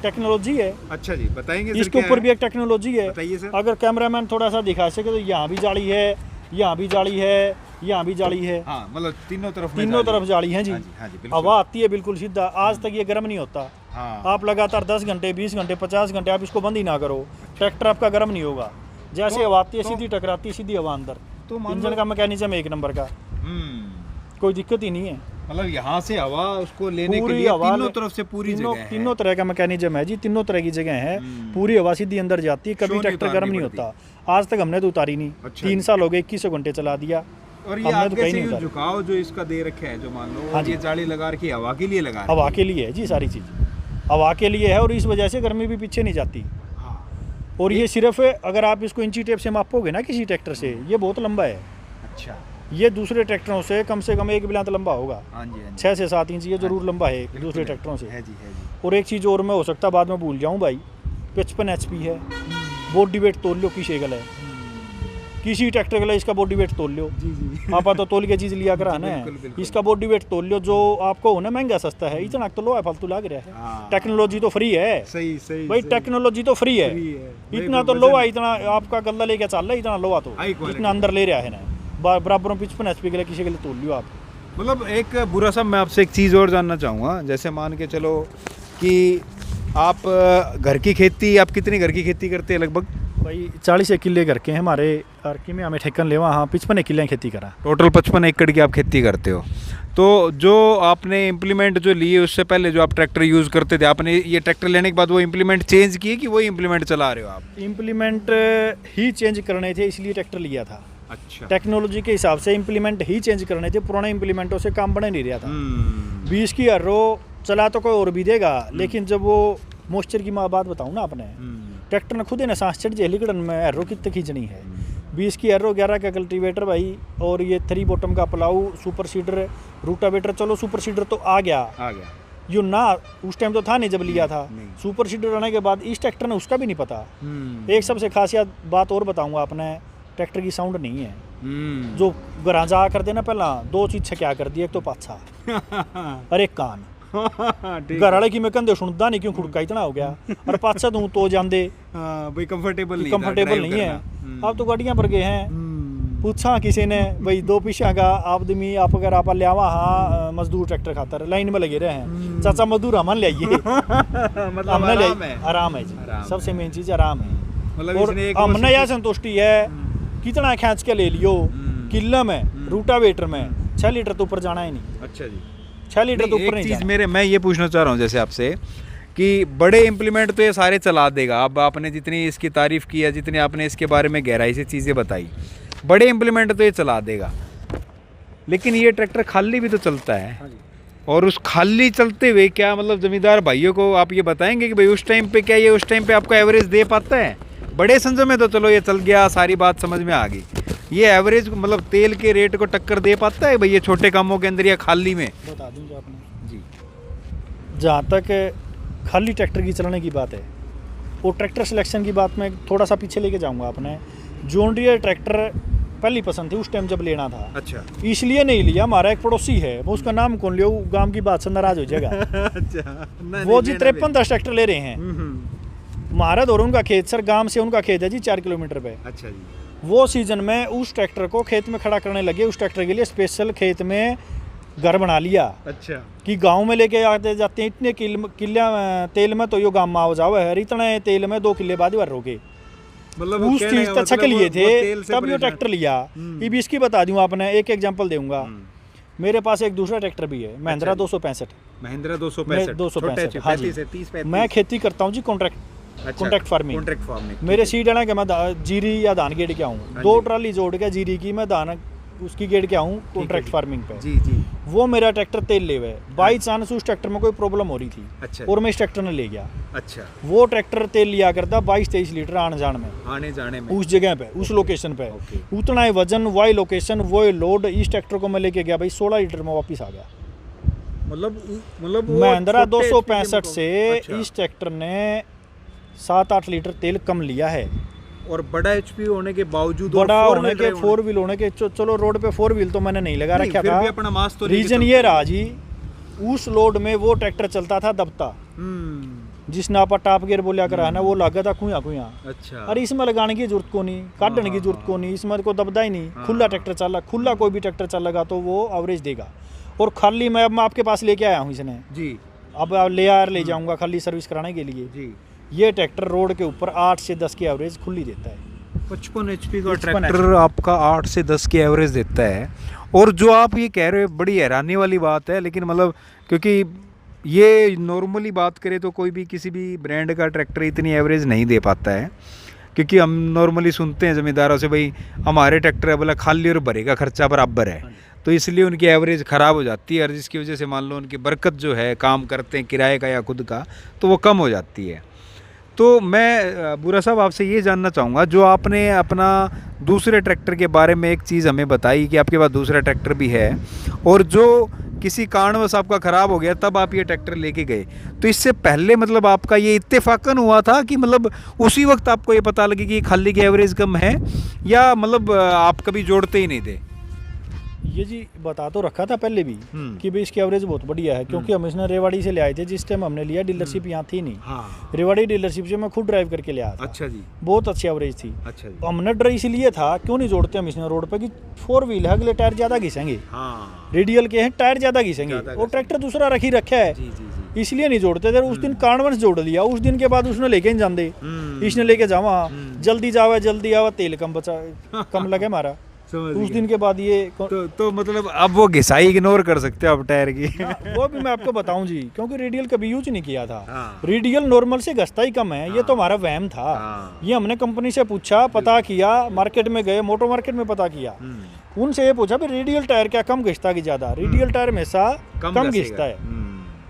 टेक्नोलॉजी है, अच्छा जी, बताएंगे सर इसके क्या ऊपर है? भी एक टेक्नोलॉजी है। बताइए सर। अगर कैमरामैन थोड़ा सा दिखा सके तो यहाँ भी जाली है, यहाँ भी जाली है, यहाँ भी जाली है, हाँ मतलब तीनों तरफ में तीनों जाली तरफ है। जाली है जी। हाँ जी, हाँ जी, बिल्कुल। हवा आती है बिल्कुल सीधा, आज तक ये गर्म नहीं होता। हाँ आप लगातार 10 घंटे 20 घंटे 50 घंटे आप इसको बंद ही ना करो, ट्रैक्टर आपका गर्म नहीं होगा। जैसे हवा आती है सीधी टकराती है, सीधी हवा अंदर। तो मान इंजन लो- का मैकेनिज्म एक नंबर का, कोई दिक्कत ही नहीं है। मतलब यहाँ से हवा उसको लेने के पूरी लिए हवा तीनों तरफ से पूरी तीनों जगह है। तीनों तरह का मैकेनिज्म है जी, तीनों तरह की जगह है। पूरी हवा सीधी अंदर जाती है, शो कभी नहीं ट्रैक्टर उतारनी गर्म नहीं पड़ती। होता। आज तक हमने तो उतारी नहीं। अच्छा 3 जी। साल हो गए, 21 घंटे चला दिया। और ये हमने तो आगे कहीं से नहीं ये उतारा। झुकाव जो इसका दे रखे है, जो मान लो हाँ जी। ये जाली लगा रखी है, हवा के लिए लगा हवा रखी के लिए है जी, सारी चीज़ हवा के लिए है, और इस वजह से गर्मी भी पीछे नहीं जाती। है। हाँ और ये सिर्फ अगर आप इसको इंची टेप से मापोगे ना किसी ट्रैक्टर से, ये बहुत लंबा है। अच्छा। ये दूसरे ट्रैक्टरों से कम 1 बिलात लंबा होगा, हाँ जी, हाँ जी। 6 से 7 इंच ये जरूर लंबा है बिल्कुल दूसरे है। ट्रैक्टरों से। है जी, है जी। और एक चीज़ और मैं हो सकता बाद में भूल जाऊँ भाई, 55 HP है। बॉडी वेट तोल लो किसी गला है, किसी ट्रैक्टर गला इसका बॉडी वेट तोल लो। जी जी। आप तो तोल के चीज़ लिया करा ना, बिल्कुल, बिल्कुल। इसका बॉडी वेट तोल लो, जो आपको हो ना महंगा सस्ता है, इतना तो लो है फालतू लग रहा है। हाँ। टेक्नोलॉजी तो फ्री है सही सही भाई, सही। टेक्नोलॉजी तो फ्री है। फ्री है। इतना तो लो है, इतना आपका गल्ला लेके चल रहा है, इतना लो तो हाई क्वालिटी। इतना अंदर ले रहा है ना, बराबर में 55 HP के लिए किसी के लिए तोल लियो आप। मतलब एक बुरा सा मैं आपसे एक चीज़ और जानना चाहूँगा, जैसे मान के चलो कि आप घर की खेती, आप कितनी घर की खेती करते हैं लगभग? भाई 40 किले घर के हैं हमारे, अर्की में हमें ठेकन लेवा, हाँ 55 किले खेती करा। टोटल 55 एकड़ की आप खेती करते हो। तो जो आपने इम्प्लीमेंट जो लिए उससे पहले जो आप ट्रैक्टर यूज़ करते थे, आपने ये ट्रैक्टर लेने के बाद वो इम्प्लीमेंट चेंज किए कि वही इम्प्लीमेंट चला रहे हो आप? इम्प्लीमेंट ही चेंज करने थे, इसलिए ट्रैक्टर लिया था। अच्छा। टेक्नोलॉजी के हिसाब से इम्प्लीमेंट ही चेंज करने थे, पुराने इम्प्लीमेंटों से काम बना नहीं रहा था। 20 की हर्रो चला तो कोई और भी देगा, लेकिन जब वो मॉइस्चर की बात बताऊँ ना आपने, ट्रैक्टर ने खुद ही ना सांस चढ़ जाए लिकड़न में, हर्रो कितने खींचनी है। 20 की हर्रो, 11 का कल्टीवेटर भाई, और ये 3 बॉटम का प्लाऊ, सुपर सीडर, रूटावेटर। चलो सुपर सीडर तो आ गया, यो ना उस टाइम तो था नहीं जब लिया था। नहीं। सुपर सीडर आने के बाद इस ट्रैक्टर ने उसका भी नहीं पता। एक सबसे खासियत बात और बताऊंगा आपने, ट्रैक्टर की साउंड नहीं है। जो गराजा कर देना पहला 2 चीज क्या कर दी, एक तो पाछा अरे कान घर वाले की मैं कंधे सुनता नहीं क्यों खुड़का इतना हो गया, और पाछा दूं तो जांदे भाई कंफर्टेबल नहीं, कंफर्टेबल नहीं है। अब तो गाड़ियां पर गए हैं, पूछा किसी ने भाई 2 पीछा का आदमी आप अगर आप लियावा, हाँ मजदूर ट्रैक्टर खातर लाइन में लगे रहे हैं, चाचा मजदूर हमन ले आइए। मतलब हमने ले आराम है। आराम है जी, आराम सबसे मेन चीज आराम है। मतलब और इसने एक हमने यह संतुष्टि है, कितना खींच के ले लियो, किला में रूटावेटर में 6 लीटर तो ऊपर जाना ही नहीं, अच्छा जी। 6 लीटर तो नहीं, ऊपर एक नहीं चीज़ जाना। मैं ये पूछना चाह रहा हूँ जैसे आपसे कि बड़े इम्प्लीमेंट तो ये सारे चला देगा। अब आपने जितनी इसकी तारीफ की है, जितनी आपने इसके बारे में गहराई से चीज़ें बताई, बड़े इम्प्लीमेंट तो ये चला देगा, लेकिन ये ट्रैक्टर खाली भी तो चलता है। और उस खाली चलते हुए क्या मतलब जमींदार भाइयों को आप ये बताएंगे कि भाई उस टाइम पे क्या ये उस टाइम पे आपको एवरेज दे पाता है? बड़े संजो में तो चलो ये चल गया, सारी बात समझ में आ गई, ये एवरेज मतलब तेल के रेट को टक्कर दे पाता है भाई ये छोटे कामों के अंदर या खाली में? बता दूंगा आपने जी। जहाँ तक खाली ट्रैक्टर की चलाने की बात है, वो ट्रैक्टर सिलेक्शन की बात में थोड़ा सा पीछे लेके जाऊंगा। आपने जॉन डियर ट्रैक्टर पहली पसंद थी उस टाइम जब लेना था, अच्छा। इसलिए नहीं लिया। हमारा एक पड़ोसी है, वो उसका नाम कौन लियो, गांव की बात से नाराज हो जाएगा। अच्छा। वो जी 53-10 ट्रैक्टर ले रहे हैं, महारत और उनका खेत सर गांव से उनका खेत है जी 4 किलोमीटर पे। अच्छा जी। वो सीजन में उस ट्रैक्टर को खेत में खड़ा करने लगे, उस ट्रैक्टर के लिए स्पेशल खेत में घर बना लिया अच्छा। कि गांव में लेके आते जाते हैं। इतने किले तेल में तो यो गांव में आओ जाओ है, इतने तेल में 2 किले बाद भर रोगे, मतलब उस चीज तक छक लिए थे, तब यो ट्रैक्टर लिया। हम्म। ये भी इसकी बता दूं आपने, एक एग्जांपल दूंगा। मेरे पास एक दूसरा ट्रैक्टर भी है, महिंद्रा 265। महिंद्रा 265 265, हाँ जी। 30-35 मैं खेती करता हूँ जी, कॉन्ट्रैक्ट फार्मिंग। कॉन्ट्रैक्ट फार्मिंग मेरे सीड है कि मैं जीरी या धान गेड़ के आऊँ, हाँ 2 जी। ट्राली जोड़ के जीरी की मैं धान उसकी गेड़ के आऊँ कॉन्ट्रैक्ट जी। फार्मिंग पे। जी जी। वो मेरा ट्रैक्टर तेल ले हुए, बाई चांस उस ट्रैक्टर में कोई प्रॉब्लम हो रही थी, अच्छा और मैं इस ट्रैक्टर ने ले गया। अच्छा। वो ट्रैक्टर तेल लिया करता 22-23 लीटर आने जाने में, आने जाने में उस जगह पे, उस लोकेशन पे। ओके। उतना ही वजन, वही लोकेशन, वही लोड। इस ट्रैक्टर को मैं लेके गया भाई 16 लीटर में वापस आ गया। मतलब वो महिंद्रा छोटे 265 HP से अच्छा। इस ट्रैक्टर ने 7-8 लीटर तेल कम लिया है। और बड़ा एचपी होने के बावजूद बड़ा होने के 4 व्हील होने के चलो रोड पे 4 व्हील तो मैंने नहीं लगा रखा फिर था, भी अपना मास तो रीजन ये रहा जी, उस लोड में वो ट्रैक्टर चलता था दबता, जिसने आप टॉप गियर बोलिया करा ना वो लगा था खुया खुया। अच्छा। अरे इसमें लगाने की जरूरत को नहीं, काटने की जरूरत को नहीं, इसमें को दबदा ही नहीं, खुला ट्रैक्टर चला, खुला कोई भी ट्रैक्टर चलेगा तो वो एवरेज देगा। और खाली मैं अब आपके पास लेके आया हूँ इसने जी, अब ले जाऊंगा खाली सर्विस कराने के लिए जी। ये ट्रैक्टर रोड के ऊपर 8 से 10 की एवरेज खुली देता है। 55 HP का ट्रैक्टर आपका 8 से 10 की एवरेज देता है। और जो आप ये कह रहे हो बड़ी हैरानी वाली बात है, लेकिन मतलब क्योंकि ये नॉर्मली बात करें तो कोई भी किसी भी ब्रांड का ट्रैक्टर इतनी एवरेज नहीं दे पाता है, क्योंकि हम नॉर्मली सुनते हैं ज़मींदारों से भाई हमारे ट्रैक्टर है बोला खाली और भरे का खर्चा बराबर है, तो इसलिए उनकी एवरेज ख़राब हो जाती है और जिसकी वजह से मान लो उनकी बरकत जो है काम करते हैं किराए का या खुद का तो वो कम हो जाती है। तो मैं बुरा साहब आपसे ये जानना चाहूँगा, जो आपने अपना दूसरे ट्रैक्टर के बारे में एक चीज़ हमें बताई कि आपके पास दूसरा ट्रैक्टर भी है और जो किसी कारणवश आपका ख़राब हो गया तब आप ये ट्रैक्टर लेके गए, तो इससे पहले मतलब आपका ये इत्तेफाकन हुआ था कि मतलब उसी वक्त आपको ये पता लगे कि खाली की एवरेज कम है, या मतलब आप कभी जोड़ते ही नहीं थे? ये जी बता तो रखा था पहले भी कि भाई इसकी एवरेज बहुत बढ़िया है, क्योंकि हम इसने रेवाड़ी से ले आए थे जिस टाइम हमने लिया, डीलरशिप यहाँ थी नहीं। हाँ। रेवाड़ी डीलरशिप से मैं खुद ड्राइव करके ले आया था। अच्छा जी। बहुत अच्छी एवरेज थी। अच्छा जी। हमने ड्राइव इसलिए था, क्यों नहीं जोड़ते हम इसने रोड पे कि 4 व्हील है, अगले टायर ज्यादा घिसेंगे। हाँ। रेडियल के हैं टायर ज्यादा घिसेंगे और ट्रैक्टर दूसरा रखी रखा है, इसलिए नहीं जोड़ते थे। उस दिन कारणवश जोड़ लिया, उस दिन के बाद उसने लेके नहीं जाते, इसने लेके जावा जल्दी जावा जल्दी आवा, तेल कम लगे हमारा। उस दिन के बाद ये तो मतलब अब वो घिसाई इग्नोर कर सकते हो आप टायर की? वो भी मैं आपको बताऊं जी, क्योंकि रेडियल कभी यूज नहीं किया था। हाँ। रेडियल नॉर्मल से घसता ही कम है। हाँ। ये तो हमारा वहम था। हाँ। ये हमने कंपनी से पूछा, पता किया, मार्केट में गए, मोटर मार्केट में पता किया, उनसे ये पूछा भी रेडियल टायर क्या कम घिसता कि ज्यादा? रेडियल टायर हमेशा कम घिसता है,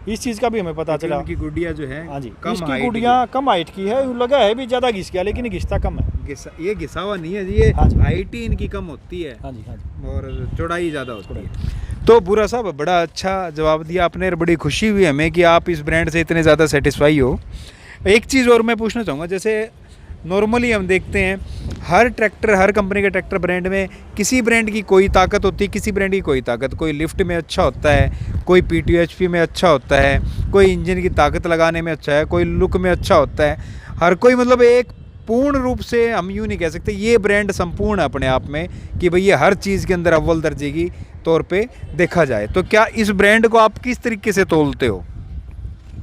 इस चीज का भी हमें पता चला। उनकी गुड़िया जो है, हाँ जी, इसकी गुड़िया कम हाइट की है, लगा है भी ज्यादा घिस गया लेकिन घिसता कम है। ये घिसा हुआ नहीं है जी, ये हाइट ही इनकी कम होती है। हाँ जी, हाँ जी। और चौड़ाई ज़्यादा होती है। तो बुरा साहब बड़ा अच्छा जवाब दिया आपने, बड़ी खुशी हुई हमें कि आप इस ब्रांड से इतने ज़्यादा सेटिस्फाई हो। एक चीज़ और मैं पूछना चाहूँगा, जैसे नॉर्मली हम देखते हैं हर ट्रैक्टर, हर कंपनी के ट्रैक्टर ब्रांड में किसी ब्रांड की कोई ताकत होती है, किसी ब्रांड की कोई ताकत, कोई लिफ्ट में अच्छा होता है, कोई PTO HP में अच्छा होता है, कोई इंजन की ताकत लगाने में अच्छा है, कोई लुक में अच्छा होता है। हर कोई मतलब एक पूर्ण रूप से हम यूँ नहीं कह सकते ये ब्रांड संपूर्ण है अपने आप में कि भई ये हर चीज़ के अंदर अव्वल दर्जे की तौर पे देखा जाए। तो क्या इस ब्रांड को आप किस तरीके से तोलते हो?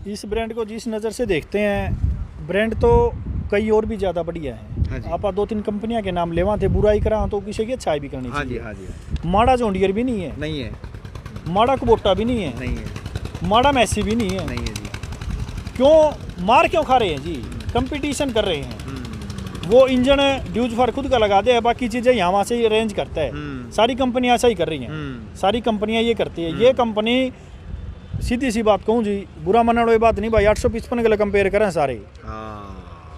इस ब्रांड को जिस नज़र से देखते हैं, ब्रांड तो कई और भी ज़्यादा बढ़िया है। हाँ, आप 2-3 कंपनियां के नाम लेवा थे, बुराई करा तो किसी की अच्छाई भी करनी चाहिए। हाँ जी। माड़ा जोंडियर भी नहीं है, नहीं है। माड़ा कुबोटा भी नहीं है, नहीं है। माड़ा मैसी भी नहीं है, नहीं है जी। क्यों मार क्यों खा रहे हैं जी? कंपटीशन कर रहे हैं। वो इंजन ड्यूज फॉर खुद का लगा दे, बाकी चीज़ें यहाँ वहाँ से अरेंज करता है। सारी कंपनियाँ ऐसा ही कर रही हैं, सारी कंपनियाँ ये करती है। ये कंपनी सीधी सी बात कहूँ जी, बुरा मानने वाली बात नहीं भाई, 855 गले कंपेयर करें सारे।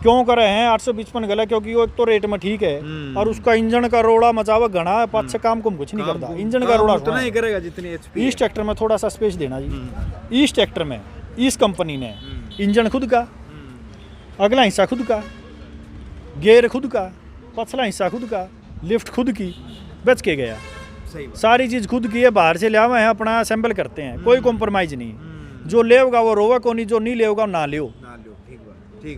क्यों कर रहे हैं 855 गला? क्योंकि वो एक तो रेट में ठीक है और उसका इंजन का रोड़ा मचावा घना है, पाँच से काम कुछ नहीं करता। इंजन का रोड़ा उतना ही करेगा जितनी HP। इस ट्रैक्टर में थोड़ा सा स्पेस देना जी। इस ट्रैक्टर में इस कंपनी ने इंजन खुद का, अगला हिस्सा खुद का, गियर खुद का, पछला हिस्सा खुद का, लिफ्ट खुद की, बेच के गया। सारी चीज़ खुद की है, बाहर से ले आवे हैं, अपना असेंबल करते हैं, कोई कॉम्प्रोमाइज़ नहीं। जो लेगा वो रोवा को नहीं, जो नहीं लेगा ना लियो।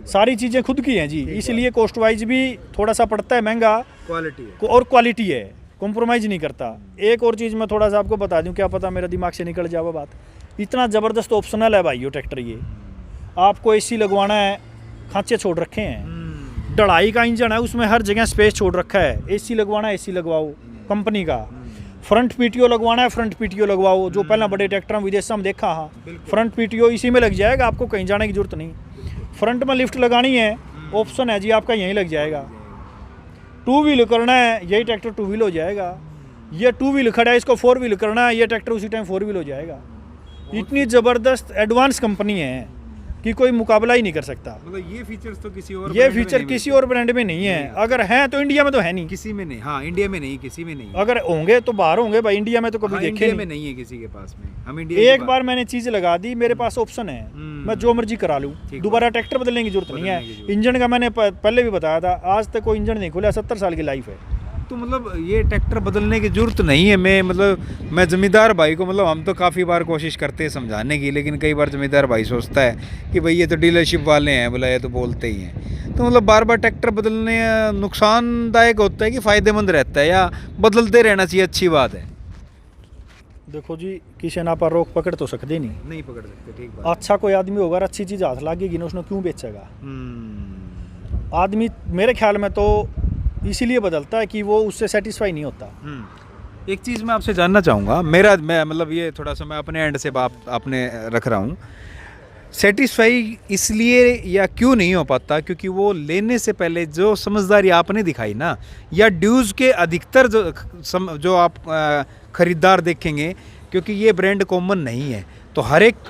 सारी चीज़ें खुद की हैं जी, इसलिए कॉस्ट वाइज भी थोड़ा सा पड़ता है महंगा, क्वालिटी है और क्वालिटी है, कॉम्प्रोमाइज़ नहीं करता। एक और चीज़ मैं थोड़ा सा आपको बता दूं, क्या पता मेरा दिमाग से निकल जाए बात, इतना ज़बरदस्त ऑप्शनल है भाई ये ट्रैक्टर। ये आपको AC लगवाना है, खांचे छोड़ रखे हैं, ढलाई का इंजन है, उसमें हर जगह स्पेस छोड़ रखा है। AC लगवाना है AC लगवाओ कंपनी का, फ्रंट PTO लगवाना है फ्रंट PTO लगवाओ, जो पहला बड़े ट्रैक्टर में विदेश में देखा। हाँ, फ्रंट PTO इसी में लग जाएगा, आपको कहीं जाने की जरूरत नहीं। फ्रंट में लिफ्ट लगानी है, ऑप्शन है जी आपका, यहीं लग जाएगा। 2 व्हील करना है, यही ट्रैक्टर 2 व्हील हो जाएगा। ये 2 व्हील खड़ा है, इसको 4 व्हील करना है, ये ट्रैक्टर उसी टाइम 4 व्हील हो जाएगा। इतनी ज़बरदस्त एडवांस कंपनी है, कि कोई मुकाबला ही नहीं कर सकता। मतलब ये फीचर्स तो किसी और ये ब्रांड में फीचर नहीं किसी मिलते। और ब्रांड में नहीं है, अगर हैं तो इंडिया में तो है नहीं, किसी में नहीं, हाँ इंडिया में नहीं, किसी में नहीं, अगर होंगे तो बाहर होंगे भाई, इंडिया में तो कभी हाँ, देखे इंडिया में नहीं। नहीं है किसी के पास में। हम इंडिया एक बार मैंने चीज़ लगा दी, मेरे पास ऑप्शन है, मैं जो मर्जी करा लूँ, ठीक दोबारा ट्रैक्टर बदलने की जरूरत नहीं बदलने की है। जरूरत। इंजन का मैंने पहले भी बताया था, आज तक कोई इंजन नहीं खुला, 70 साल की लाइफ है। तो मतलब ये ट्रैक्टर बदलने की जरूरत नहीं है। मैं जमींदार भाई को, मतलब हम तो काफ़ी बार कोशिश करते हैं समझाने की, लेकिन कई बार जमींदार भाई सोचता है कि भाई ये तो डीलरशिप वाले हैं, बोला ये तो बोलते ही हैं। तो मतलब बार बार ट्रैक्टर बदलने नुकसानदायक होता है कि फ़ायदेमंद रहता है, या बदलते रहना चाहिए, अच्छी बात है? देखो जी, किसी ना पर रोक पकड़ तो सकते नहीं पकड़ सकते, ठीक बात। अच्छा कोई आदमी होगा, अच्छी चीज़ हाथ लगेगी ना, उसने क्यों बेचेगा? आदमी मेरे ख्याल में तो इसीलिए बदलता है कि वो उससे सेटिस्फाई नहीं होता। एक चीज़ मैं आपसे जानना चाहूँगा, मैं मतलब ये थोड़ा सा मैं अपने एंड से बात आपने रख रहा हूँ। सेटिस्फाई इसलिए या क्यों नहीं हो पाता, क्योंकि वो लेने से पहले जो समझदारी आपने दिखाई ना, या ड्यूज़ के अधिकतर जो आप ख़रीदार देखेंगे, क्योंकि ये ब्रांड कॉमन नहीं है, तो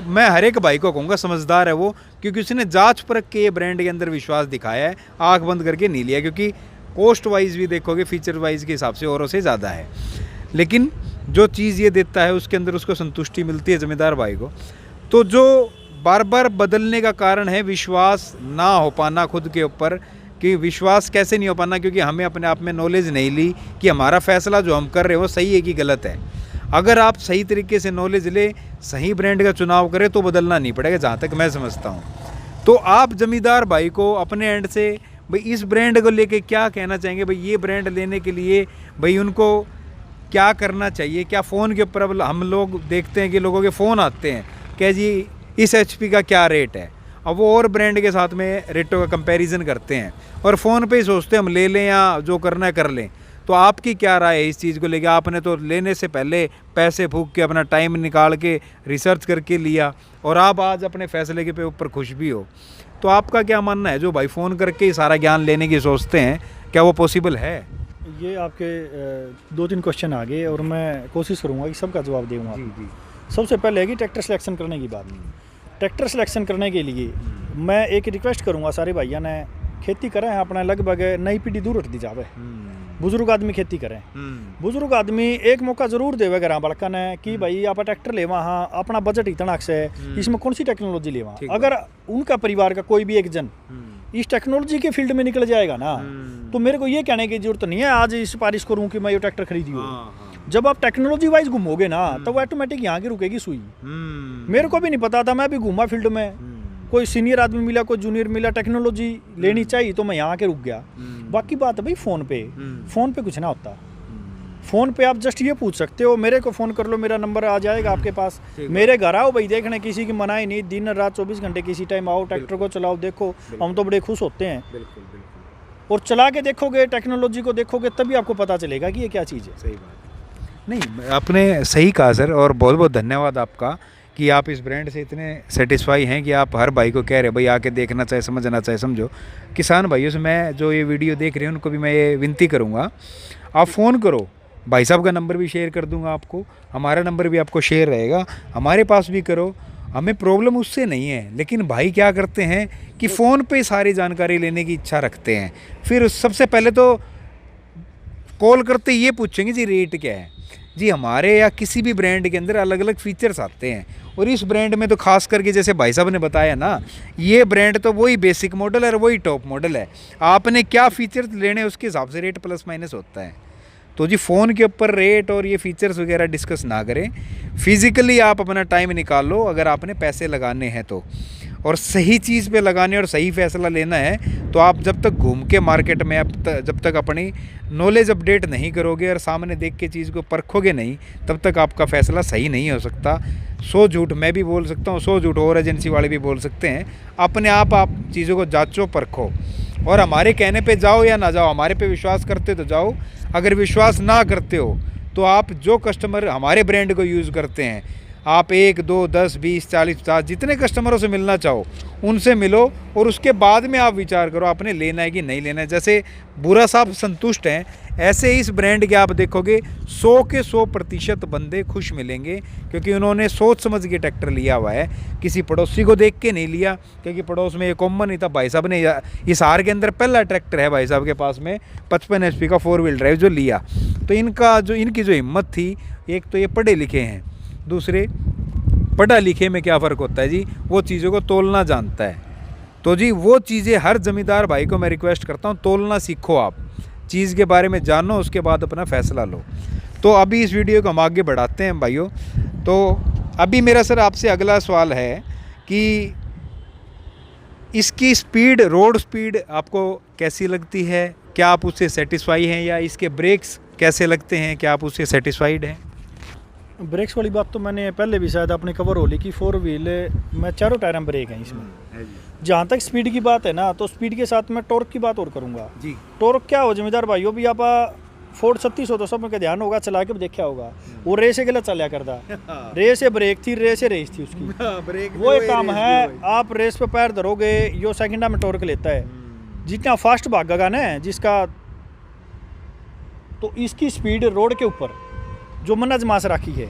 मैं हर एक भाई को कहूँगा समझदार है वो, क्योंकि उसने जांच परख के ये ब्रांड के अंदर विश्वास दिखाया है, आँख बंद करके नहीं लिया। क्योंकि कॉस्ट वाइज भी देखोगे, फीचर वाइज के हिसाब से औरों से ज़्यादा है, लेकिन जो चीज़ ये देता है उसके अंदर उसको संतुष्टि मिलती है ज़मींदार भाई को। तो जो बार बार बदलने का कारण है विश्वास ना हो पाना खुद के ऊपर। कि विश्वास कैसे नहीं हो पाना? क्योंकि हमें अपने आप में नॉलेज नहीं ली कि हमारा फ़ैसला जो हम कर रहे हैं वो सही है कि गलत है। अगर आप सही तरीके से नॉलेज ले, सही ब्रांड का चुनाव करें, तो बदलना नहीं पड़ेगा, जहाँ तक मैं समझता हूँ। तो आप जमींदार भाई को अपने एंड से भाई इस ब्रांड को लेके क्या कहना चाहेंगे? भाई ये ब्रांड लेने के लिए भाई उनको क्या करना चाहिए? क्या फ़ोन के ऊपर अब हम लोग देखते हैं कि लोगों के फ़ोन आते हैं, क्या जी इस HP का क्या रेट है? अब वो और ब्रांड के साथ में रेटों का कंपैरिजन करते हैं और फ़ोन पे ही सोचते हैं हम ले लें या जो करना है कर लें। तो आपकी क्या राय है इस चीज़ को लेके? आपने तो लेने से पहले पैसे फूंक के अपना टाइम निकाल के रिसर्च करके लिया, और आप आज अपने फैसले के ऊपर खुश भी हो। तो आपका क्या मानना है, जो भाई फ़ोन करके ही सारा ज्ञान लेने की सोचते हैं, क्या वो पॉसिबल है? ये आपके 2-3 क्वेश्चन आ गए और मैं कोशिश करूँगा कि सबका जवाब दूँगा। जी। सबसे पहले है कि ट्रैक्टर सिलेक्शन करने की बात। ट्रैक्टर सिलेक्शन करने के लिए मैं एक रिक्वेस्ट करूँगा, सारे भाइयों ने खेती करें अपना, लगभग नई पीढ़ी दूर हट दी जावे, बुजुर्ग आदमी खेती करें। बुजुर्ग आदमी एक मौका जरूर देवे घर बड़का ने कि भाई आप ट्रैक्टर लेवा, हाँ अपना बजट इतना से इसमें कौन सी टेक्नोलॉजी लेवा। अगर उनका परिवार का कोई भी एक जन इस टेक्नोलॉजी के फील्ड में निकल जाएगा ना, तो मेरे को ये कहने की जरूरत नहीं है आज सिफारिश करूँ कि मैं ये ट्रैक्टर खरीदियो। जब आप टेक्नोलॉजी वाइज घूमोगे ना, तो वो ऑटोमेटिक यहाँ की रुकेगी सुई। मेरे को भी नहीं पता था, मैं भी घूमा फील्ड में, कोई सीनियर आदमी मिला, कोई जूनियर मिला, टेक्नोलॉजी लेनी चाहिए तो मैं यहाँ के रुक गया। बाकी बात है भाई फ़ोन पे कुछ ना होता। फ़ोन पे आप जस्ट ये पूछ सकते हो, मेरे को फ़ोन कर लो, मेरा नंबर आ जाएगा आपके पास, मेरे घर आओ भाई देखने, किसी की मनाही नहीं, दिन रात 24 घंटे किसी टाइम आओ, ट्रैक्टर को चलाओ, देखो, हम तो बड़े खुश होते हैं। और चला के देखोगे, टेक्नोलॉजी को देखोगे, तभी आपको पता चलेगा कि ये क्या चीज़ है। सही बात। नहीं, आपने सही कहा सर, और बहुत बहुत धन्यवाद आपका कि आप इस ब्रांड से इतने सेटिस्फाई हैं कि आप हर भाई को कह रहे भाई आके देखना चाहे, समझना चाहे, समझो। किसान भाइयों से मैं जो ये वीडियो देख रहे हैं उनको भी मैं ये विनती करूँगा, आप फ़ोन करो, भाई साहब का नंबर भी शेयर कर दूंगा आपको, हमारा नंबर भी आपको शेयर रहेगा, हमारे पास भी करो, हमें प्रॉब्लम उससे नहीं है। लेकिन भाई क्या करते हैं कि फ़ोन पे सारी जानकारी लेने की इच्छा रखते हैं, फिर सबसे पहले तो कॉल करते ये पूछेंगे जी रेट क्या है जी। हमारे या किसी भी ब्रांड के अंदर अलग अलग फीचर्स आते हैं, और इस ब्रांड में तो खास करके जैसे भाई साहब ने बताया ना, ये ब्रांड तो वही बेसिक मॉडल है और वही टॉप मॉडल है। आपने क्या फीचर्स लेने उसके हिसाब से रेट प्लस माइनस होता है। तो जी फ़ोन के ऊपर रेट और ये फीचर्स वगैरह डिस्कस ना करें, फिज़िकली आप अपना टाइम निकाल लो अगर आपने पैसे लगाने हैं तो, और सही चीज़ पे लगाने और सही फैसला लेना है। तो आप जब तक घूम के मार्केट में जब तक अपनी नॉलेज अपडेट नहीं करोगे और सामने देख के चीज़ को परखोगे नहीं, तब तक आपका फ़ैसला सही नहीं हो सकता। 100 झूठ मैं भी बोल सकता हूँ, 100 झूठ और एजेंसी वाले भी बोल सकते हैं। अपने आप चीज़ों को जांचो, परखो, और हमारे कहने पे जाओ या ना जाओ, हमारे पे विश्वास करते तो जाओ, अगर विश्वास ना करते हो तो आप जो कस्टमर हमारे ब्रांड को यूज़ करते हैं, आप 1, 2, 10, 20, 40, 50 जितने कस्टमरों से मिलना चाहो उनसे मिलो और उसके बाद में आप विचार करो आपने लेना है कि नहीं लेना है। जैसे बुरा साहब संतुष्ट हैं, ऐसे इस ब्रांड के आप देखोगे 100 के 100% बंदे खुश मिलेंगे, क्योंकि उन्होंने सोच समझ के ट्रैक्टर लिया हुआ है, किसी पड़ोसी को देख के नहीं लिया, क्योंकि पड़ोस में ये कॉमन नहीं था। भाई साहब ने इस हार के अंदर पहला ट्रैक्टर है भाई साहब के पास में 55 HP का 4 व्हील ड्राइव जो लिया। तो इनकी जो हिम्मत थी, एक तो ये पढ़े लिखे हैं, दूसरे पढ़ा लिखे में क्या फ़र्क होता है जी, वो चीज़ों को तोलना जानता है। तो जी वो चीज़ें हर ज़मींदार भाई को मैं रिक्वेस्ट करता हूँ, तोलना सीखो, आप चीज़ के बारे में जानो, उसके बाद अपना फ़ैसला लो। तो अभी इस वीडियो को हम आगे बढ़ाते हैं भाइयों। तो अभी मेरा सर आपसे अगला सवाल है कि इसकी स्पीड, रोड स्पीड आपको कैसी लगती है? क्या आप उससे सेटिस्फाई हैं, या इसके ब्रेक्स कैसे लगते हैं, क्या आप उससे सेटिस्फाइड हैं? ब्रेक्स वाली बात तो मैंने पहले भी शायद आपने कवर हो ली कि 4 व्हील में चारों टायर में ब्रेक हैं इसमें। जहाँ तक स्पीड की बात है ना, तो स्पीड के साथ मैं टॉर्क की बात और करूँगा जी। टॉर्क क्या हो जमींदार भाइयों, भी आप फोर्ड 3600 तो सब में ध्यान होगा, चला के देखा होगा, वो रेस से गलत चलिया करता। रेस से ब्रेक थी, रेस से रेस थी उसकी। ब्रेक वो एक काम है, आप रेस पे पैर धरोगे, यो सेकंडा में टॉर्क लेता है, जितना फास्ट भागेगा ना जिसका, तो इसकी स्पीड रोड के ऊपर जो मैंने आजमा से रखी है,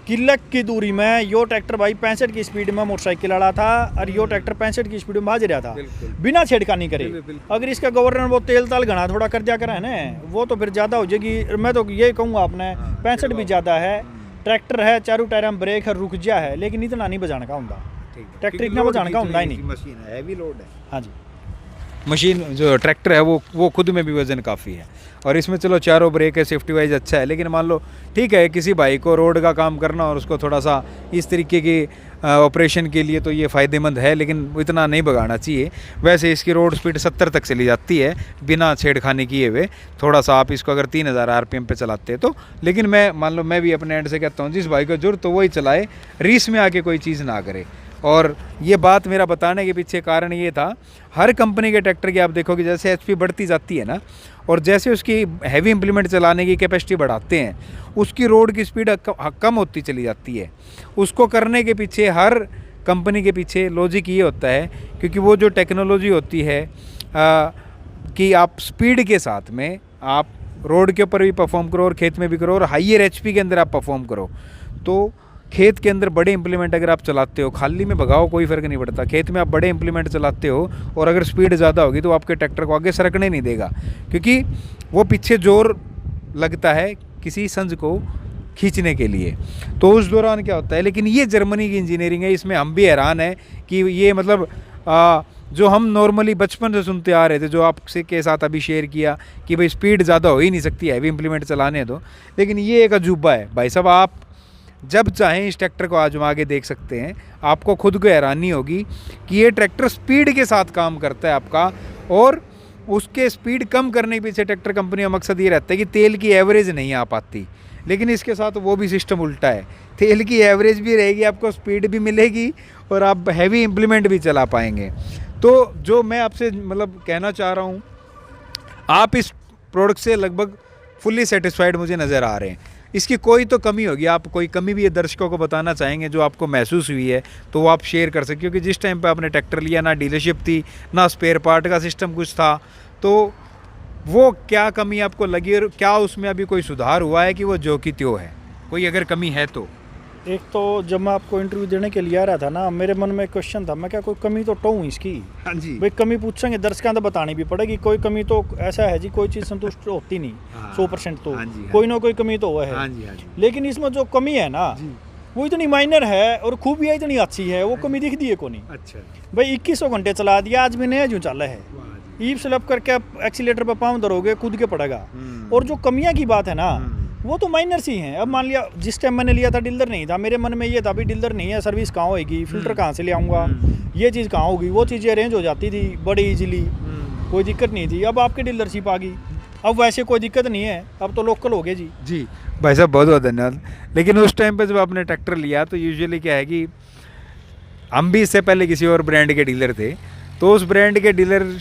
किलक की दूरी में यो ट्रैक्टर भाई 65 की स्पीड में मोटरसाइकिल लड़ा था, और यो ट्रैक्टर 65 की स्पीड में भाज रहा था बिना छेड़खानी करे। अगर इसका गवर्नर वो तेल ताल घना थोड़ा कर दिया करा है ना, वो तो फिर ज़्यादा हो जाएगी। मैं तो ये कहूँगा आपने 65 भी ज़्यादा है, ट्रैक्टर है, चारों टायर में ब्रेक है, रुक जा है, लेकिन इतना नहीं बजाने का होता ट्रैक्टर, इतना बजाने का होता ही नहीं। मशीन है, हैवी लोड है। हाँ जी, मशीन जो ट्रैक्टर है वो खुद में भी वज़न काफ़ी है, और इसमें चलो चारों ब्रेक है, सेफ्टी वाइज अच्छा है। लेकिन मान लो ठीक है, किसी भाई को रोड का काम करना और उसको थोड़ा सा इस तरीके की ऑपरेशन के लिए तो ये फ़ायदेमंद है, लेकिन इतना नहीं भगाना चाहिए। वैसे इसकी रोड स्पीड 70 तक चली जाती है बिना छेड़खानी किए हुए, थोड़ा सा आप इसको अगर 3000 RPM पे चलाते हैं तो। लेकिन मैं मान लो मैं भी अपने एंड से कहता हूँ, जिस भाई को जरूरत तो वही चलाए, रीस में आके कोई चीज़ ना करे। और ये बात मेरा बताने के पीछे कारण ये था, हर कंपनी के ट्रैक्टर की आप देखोगे जैसे HP बढ़ती जाती है ना, और जैसे उसकी हैवी इम्प्लीमेंट चलाने की कैपेसिटी बढ़ाते हैं, उसकी रोड की स्पीड कम होती चली जाती है। उसको करने के पीछे, हर कंपनी के पीछे लॉजिक ये होता है, क्योंकि वो जो टेक्नोलॉजी होती है कि आप स्पीड के साथ में आप रोड के ऊपर भी परफॉर्म करो और खेत में भी करो, और हाइयर HP के अंदर आप परफॉर्म करो। तो खेत के अंदर बड़े इंप्लीमेंट अगर आप चलाते हो, खाली में भगाओ कोई फ़र्क नहीं पड़ता, खेत में आप बड़े इंप्लीमेंट चलाते हो और अगर स्पीड ज़्यादा होगी तो आपके ट्रैक्टर को आगे सरकने नहीं देगा, क्योंकि वो पीछे जोर लगता है किसी संज को खींचने के लिए। तो उस दौरान क्या होता है, लेकिन ये जर्मनी की इंजीनियरिंग है, इसमें हम भी हैरान हैं कि ये मतलब जो हम नॉर्मली बचपन से सुनते आ रहे थे, जो आपसे के साथ अभी शेयर किया कि भाई स्पीड ज़्यादा हो ही नहीं सकती, हैवी इंप्लीमेंट चलाने दो, लेकिन ये एक अजूबा है भाई साहब। आप जब चाहें इस ट्रैक्टर को आजमा के देख सकते हैं, आपको खुद को हैरानी होगी कि ये ट्रैक्टर स्पीड के साथ काम करता है आपका। और उसके स्पीड कम करने के पीछे ट्रैक्टर कंपनी का मकसद ये रहता है कि तेल की एवरेज नहीं आ पाती, लेकिन इसके साथ वो भी सिस्टम उल्टा है, तेल की एवरेज भी रहेगी, आपको स्पीड भी मिलेगी और आप हैवी इम्प्लीमेंट भी चला पाएंगे। तो जो मैं आपसे मतलब कहना चाह रहा हूँ, आप इस प्रोडक्ट से लगभग फुल्ली सेटिस्फाइड मुझे नज़र आ रहे हैं। इसकी कोई तो कमी होगी, आप कोई कमी भी ये दर्शकों को बताना चाहेंगे जो आपको महसूस हुई है, तो वो आप शेयर कर सकते, क्योंकि जिस टाइम पे आपने ट्रैक्टर लिया ना डीलरशिप थी, ना स्पेयर पार्ट का सिस्टम कुछ था, तो वो क्या कमी आपको लगी और क्या उसमें अभी कोई सुधार हुआ है कि वो जो की त्यों है, कोई अगर कमी है तो? एक तो जब मैं आपको इंटरव्यू देने के लिए आ रहा था ना, मेरे मन में क्वेश्चन था, मैं क्या कोई कमी तो टोऊँ इसकी? हाँ जी भाई, कमी पूछेंगे दर्शकों तो बतानी भी पड़ेगी, कोई कमी तो ऐसा है जी, कोई चीज़ संतुष्ट होती नहीं 100%, तो कोई ना कोई कमी तो है। लेकिन इसमें जो कमी है ना, वो इतनी माइनर है और खूबियाँ इतनी अच्छी है, वो कमी दिख दी है को नहीं। अच्छा भाई, 2100 घंटे चला दिया, आज भी नया जो चल है, ईप स्लैप करके आप एक्सीलेटर पर पाँव धरोगे कूद के पड़ेगा। और जो कमियाँ की बात है ना, वो तो माइनर सी हैं। अब मान लिया जिस टाइम मैंने लिया था डीलर नहीं था, मेरे मन में ये था अभी डीलर नहीं है, सर्विस कहाँ होगी, फिल्टर कहाँ से ले आऊँगा, ये चीज़ कहाँ होगी, वो चीज़ें अरेंज हो जाती थी बड़ी इजीली, कोई दिक्कत नहीं थी। अब आपकी डीलरशिप आ गई, अब वैसे कोई दिक्कत नहीं है, अब तो लोकल हो गए जी। जी भाई साहब, बहुत बहुत धन्यवाद। लेकिन उस टाइम पे जब आपने ट्रैक्टर लिया तो यूजुअली क्या है कि हम भी इससे पहले किसी और ब्रांड के डीलर थे, तो उस ब्रांड के डीलर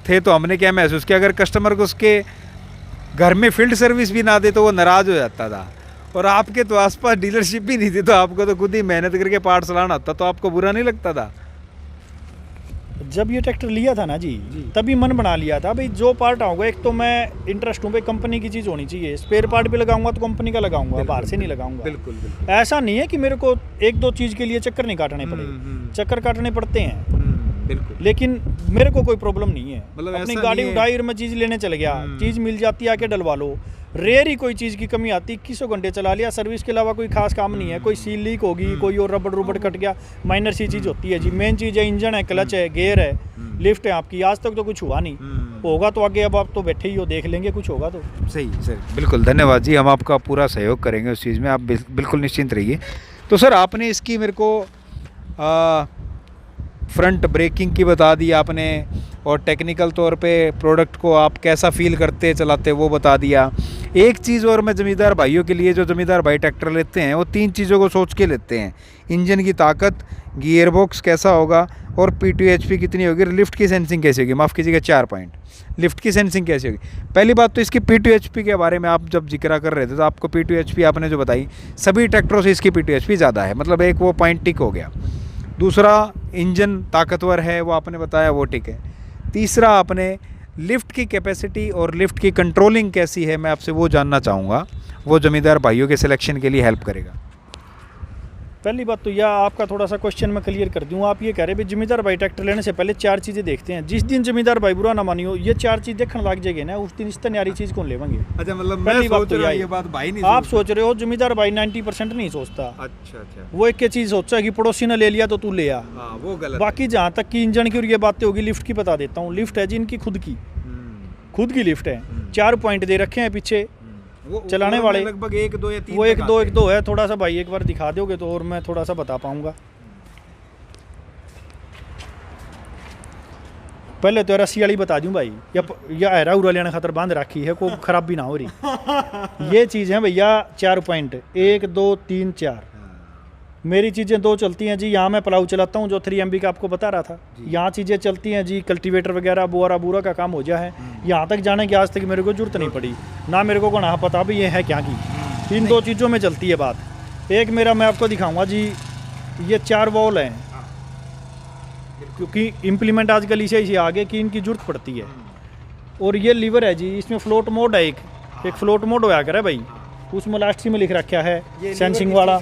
थे तो हमने क्या महसूस किया, अगर कस्टमर को उसके घर में फील्ड सर्विस भी ना दे तो वो नाराज़ हो जाता था। और आपके तो आसपास डीलरशिप भी नहीं थी, तो आपको तो खुद ही मेहनत करके पार्ट्स लाना होता, तो आपको बुरा नहीं लगता था? जब ये ट्रैक्टर लिया था ना जी, तभी मन बना लिया था भाई जो पार्ट आऊँगा, एक तो मैं इंटरेस्ट हूँ भाई कंपनी की चीज़ होनी चाहिए, स्पेयर पार्ट भी लगाऊंगा तो कंपनी का लगाऊंगा, बाहर से नहीं लगाऊंगा। बिल्कुल बिल्कुल। ऐसा नहीं है कि मेरे को एक दो चीज़ के लिए चक्कर नहीं काटने पड़े, चक्कर काटने पड़ते हैं, बिल्कुल। लेकिन मेरे को कोई प्रॉब्लम नहीं है। मतलब अपनी ऐसा गाड़ी नहीं है। उठाई और मैं चीज़ लेने चल गया, चीज़ मिल जाती है आके डलवा लो। रेयर ही कोई चीज़ की कमी आती, 2100 घंटे चला लिया, सर्विस के अलावा कोई खास काम नहीं है। कोई सील लीक होगी, कोई और रबड़ रुबड़ कट गया, माइनर सी चीज़ होती है जी। मेन चीज़ है इंजन है, क्लच है, गेयर है, लिफ्ट है आपकी। आज तक तो कुछ हुआ नहीं, होगा तो आगे अब आप तो बैठे ही हो, देख लेंगे कुछ होगा तो। सही सर, बिल्कुल धन्यवाद जी, हम आपका पूरा सहयोग करेंगे उस चीज़ में, आप बिल्कुल निश्चिंत रहिए। तो सर आपने इसकी मेरे को फ्रंट ब्रेकिंग की बता दी आपने, और टेक्निकल तौर पे प्रोडक्ट को आप कैसा फील करते चलाते वो बता दिया। एक चीज़ और मैं ज़मींदार भाइयों के लिए, जो ज़मींदार भाई ट्रैक्टर लेते हैं वो 3 चीज़ों को सोच के लेते हैं: इंजन की ताकत, गियर बॉक्स कैसा होगा, और P2HP कितनी होगी, लिफ्ट की सेंसिंग कैसी होगी। माफ़ कीजिएगा 4 पॉइंट, लिफ्ट की सेंसिंग कैसी होगी। पहली बात तो इसकी P2HP के बारे में आप जब जिक्र कर रहे थे तो आपको P2HP आपने जो बताई, सभी ट्रैक्टरों से इसकी P2HP ज़्यादा है, मतलब एक वो पॉइंट टिक हो गया। दूसरा, इंजन ताकतवर है, वो आपने बताया, वो ठीक है। तीसरा, आपने लिफ्ट की कैपेसिटी और लिफ्ट की कंट्रोलिंग कैसी है, मैं आपसे वो जानना चाहूँगा, वो ज़मींदार भाइयों के सिलेक्शन के लिए हेल्प करेगा। पहली बात तो यह आपका थोड़ा सा क्वेश्चन मैं क्लियर कर दूँ। आप ये कह रहे हैं जमींदार भाई ट्रैक्टर लेने से पहले 4 चीज़ें देखते हैं। जिस दिन जमींदार भाई बुरा ना मानियो, ये 4 चीज़ देखने लग जाएगी ना, उस दिन इस न्यारी चीज़ कौन लेवांगे। अच्छा, मतलब पहली बात तो ये बात भाई नहीं आप सोच रहे हो, जमींदार भाई 90% नहीं सोचता। अच्छा अच्छा, वो एक चीज़ सोचता है कि पड़ोसी ने ले लिया तो तू ले आ, वो गलत। बाकी जहाँ तक कि इंजन की और ये बातें होगी, लिफ्ट की बता देता हूँ। लिफ्ट है जी इनकी खुद की लिफ्ट है। 4 पॉइंट दे रखे हैं पीछे वो चलाने वाले, लगभग 1 2 या 3, वो 1 2 है। थोड़ा सा भाई एक बार दिखा दोगे तो और मैं थोड़ा सा बता पाऊंगा। पहले तो रस्सी वाली बता दूं भाई, या हैरा उरा लेने खातर बांध रखी है, कोई खराबी ना हो रही। ये चीज़ है भैया 4 पॉइंट, 1 2 3 4। मेरी चीज़ें 2 चलती हैं जी। यहाँ मैं प्लाऊ चलाता हूँ जो 3 MB का आपको बता रहा था। यहाँ चीज़ें चलती हैं जी, कल्टीवेटर वगैरह, बुआरा बूरा का काम हो जाए है। यहाँ तक जाने की आज तक मेरे को जरूरत नहीं पड़ी, ना मेरे को ना पता भी ये है क्या की। इन 2 चीज़ों में चलती है बात। एक मेरा मैं आपको दिखाऊंगा जी, ये 4 वॉल हैं, क्योंकि इम्प्लीमेंट आजकल इसे आगे की इनकी जरूरत पड़ती है। और ये लीवर है जी, इसमें फ्लोट मोड है, एक फ्लोट मोड होया करे भाई, उसमें लास्ट में लिख रखा है सेंसिंग वाला।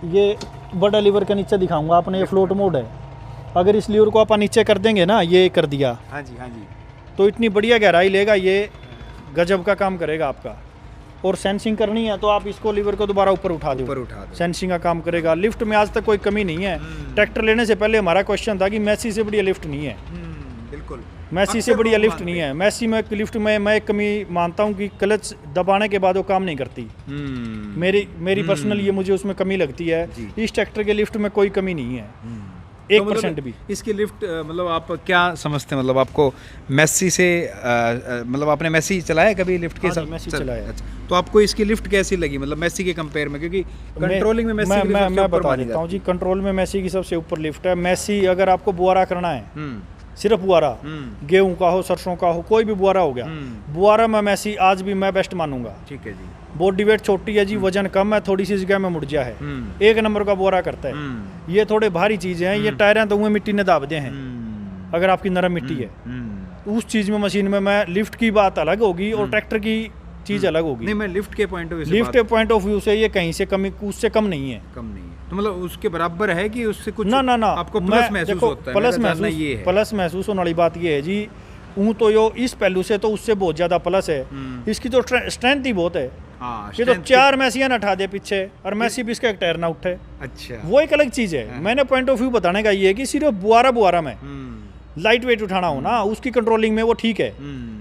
ये बड़ा लीवर के नीचे दिखाऊंगा आपने, ये फ्लोट मोड है। अगर इस लीवर को आप नीचे कर देंगे ना, ये कर दिया, हाँ जी हाँ जी, तो इतनी बढ़िया गहराई लेगा, ये गजब का काम करेगा आपका। और सेंसिंग करनी है तो आप इसको लीवर को दोबारा ऊपर उठा दो, सेंसिंग का काम करेगा। लिफ्ट में आज तक कोई कमी नहीं है। ट्रैक्टर लेने से पहले हमारा क्वेश्चन था कि मैसी से बढ़िया लिफ्ट नहीं है। बिल्कुल, मैसी से बढ़िया लिफ्ट नहीं है। मैसी में लिफ्ट में मैं एक कमी मानता हूँ कि क्लच दबाने के बाद वो काम नहीं करती। मेरी पर्सनल ये मुझे उसमें कमी लगती है। इस ट्रैक्टर के लिफ्ट में कोई कमी नहीं है, 1% भी। इसकी लिफ्ट मतलब आप क्या समझते हैं, मतलब आपको मैसी से मतलब आपने मैसी चलाया कभी लिफ्ट के साथ? मैसी चलाया। अच्छा, तो आपको इसकी लिफ्ट कैसी लगी, मतलब मैसी के कंपेयर में? क्योंकि कंट्रोलिंग में मैसी मैं बता देता हूँ जी, कंट्रोल में मैसी की सबसे ऊपर लिफ्ट है। मैसी अगर आपको बुआरा करना है, सिर्फ बुआरा, गेहूं का हो, सरसों का हो, कोई भी बुआरा हो गया, बुआरा में मैसी आज भी मैं बेस्ट मानूंगा। ठीक है जी। बॉडी वेट छोटी है जी, वजन कम है, थोड़ी सी जगह में मुड़जा है, 1 नंबर का बुआरा करता है। ये थोड़े भारी चीजें हैं, ये टायरें तो उन्हें मिट्टी ने दाब दे हैं। अगर आपकी नरम मिट्टी है, उस चीज में मशीन में मैं लिफ्ट की बात अलग होगी और ट्रैक्टर की चीज अलग होगी। नहीं, मैं लिफ्ट के पॉइंट ऑफ व्यू से, लिफ्ट के पॉइंट ऑफ व्यू से ये कहीं से कमी, उससे कम नहीं है। कम नहीं है तो मतलब उसके बराबर है कि उससे कुछ? ना आपको प्लस महसूस होता है? प्लस महसूस होने वाली बात ये है जी, तो यो इस पहलू से तो उससे बहुत ज्यादा प्लस है। इसकी तो स्ट्रेंथ ही बहुत है। ये तो 4 मैसियां ना उठा दे पीछे और मैसी भी इसका एक टायर ना उठे। अच्छा, वो एक अलग चीज है। मैंने पॉइंट ऑफ व्यू बताने का ये है कि सिर्फ बुआरा में लाइट वेट उठाना हो ना, उसकी कंट्रोलिंग में वो ठीक है।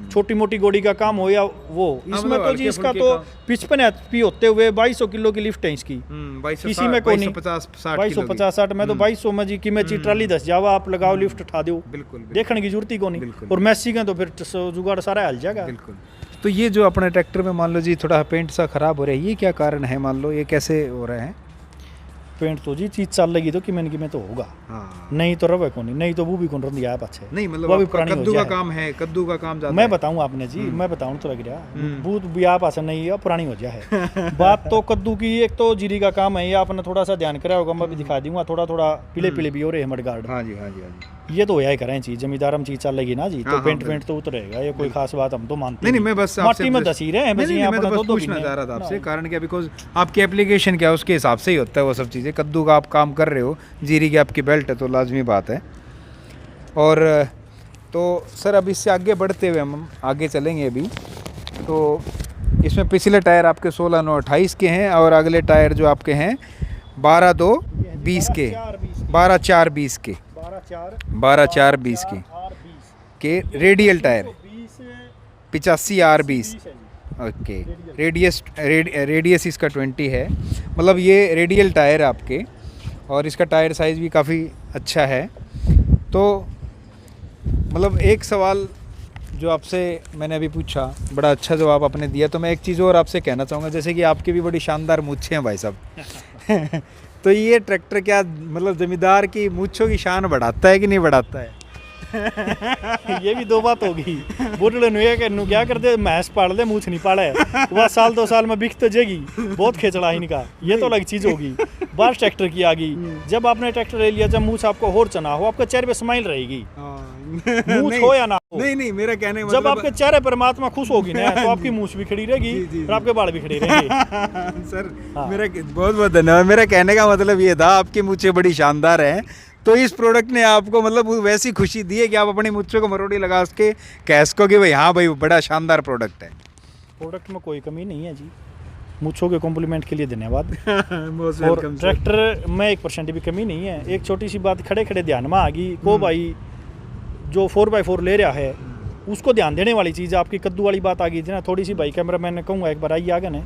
छोटी मोटी गोड़ी का काम हो या वो, इसमें तो जी इसका तो 55 HP होते हुए 2200 किलो की लिफ्ट है इसकी। किसी में कोई नहीं, 2250-60 में तो 2200 में जी की मैं ट्राली 10 जावा आप लगाओ, लिफ्ट उठा दो, बिल्कुल देखने की जरूरत ही को नहीं। और मैसी का तो फिर जुगाड़ सारा हल जाएगा। बिल्कुल। तो ये जो अपने ट्रैक्टर में मान लो जी थोड़ा पेंट सा खराब हो रहा है, ये क्या कारण है? मान लो ये कैसे हो रहे हैं? पेंट तो जी चीज चल लगी तो कि में तो होगा। नहीं तो रवे को नहीं तो वो भी कौन रंदी आया पाछे। नहीं मतलब कद्दू का काम है, कद्दू का काम ज्यादा मैं बताऊं आपने जी, मैं बताऊं तो लग रहा बूथ भी आप पास नहीं है, पुरानी हो जाए है। बात तो कद्दू की, एक तो जीरी का काम है, ये आपने थोड़ा सा ध्यान कराया होगा, मैं भी दिखा दूंगा। थोड़ा पीले भी हो रहे हैं मडगार्ड। हाँ जी हाँ जी हाँ ये तो यही करें चीज जमींदार हम चीज चलेगी ना जी, तो हाँ, पेंट हाँ, वेंट तो उतरेगा, ये कोई खास बात हम तो मानते नहीं नहीं, मैं बस मट्टी में दसी रहे हैं बस, नहीं, यहाँ मैं तो अपना बस दो पूछना चाह रहा था आपसे, कारण क्या, बिकॉज आपकी एप्लीकेशन क्या है उसके हिसाब से ही होता है वो सब चीज़ें। कद्दू का आप काम कर रहे हो, जीरी की आपकी बेल्ट है, तो लाजमी बात है। और तो सर अब इससे आगे बढ़ते हुए हम आगे चलेंगे अभी। तो इसमें पिछले टायर आपके 16/9/28 के हैं और अगले टायर जो आपके हैं 12/2/20 के, 12/4/20 के, 12/4/20 के radial tyre 85R20। Okay, radius इसका 20 है, मतलब ये रेडियल टायर आपके, और इसका टायर साइज़ भी काफ़ी अच्छा है। तो मतलब एक सवाल जो आपसे मैंने अभी पूछा, बड़ा अच्छा जवाब आपने दिया, तो मैं एक चीज़ और आपसे कहना चाहूँगा, जैसे कि आपकी भी बड़ी शानदार मूंछें हैं भाई साहब तो ये ट्रैक्टर क्या मतलब ज़मींदार की मूंछों की शान बढ़ाता है कि नहीं बढ़ाता है? ये भी दो बात होगी। बुढ़े नु ये कि नु क्या करते भैंस पाल दे मूछ नहीं पाले, वह साल 2 साल में बिक तो जाएगी, बहुत खेचड़ा इनका, ये तो अलग चीज़ होगी। बात ट्रैक्टर की आ गई, जब आपने ट्रैक्टर ले लिया, जब मूछ आपको और चना हो, आपके चेहरे पे स्माइल रहेगी, मूछ हो या ना हो। नहीं, मेरा कहने का जब मतलब आपके चेहरे परमात्मा खुश होगी ना, तो आपकी मूछ भी खड़ी रहेगी और आपके बाल भी खड़े रहेंगे। सर हाँ। मेरा बहुत बहुत धन्यवाद। मेरा कहने का मतलब ये था, आपकी मूछें बड़ी शानदार हैं, तो इस प्रोडक्ट ने आपको मतलब वैसी खुशी दी है कि आप अपनी मूछों को मरोड़ी लगा के कह सको कि भाई हाँ भाई बड़ा शानदार प्रोडक्ट है। प्रोडक्ट में कोई कमी नहीं है जी, मूछों के कॉम्प्लीमेंट के लिए धन्यवाद। मोस्ट और वेलकम सर। ट्रैक्टर में 1% भी कमी नहीं है। एक छोटी सी बात खड़े खड़े ध्यान में आ गई को भाई, जो 4x4 ले रहा है उसको ध्यान देने वाली चीज़, आपकी कद्दू वाली बात आ गई थी ना थोड़ी सी, भाई कैमरा मैन कहूँगा एक बार आइए आगे ना,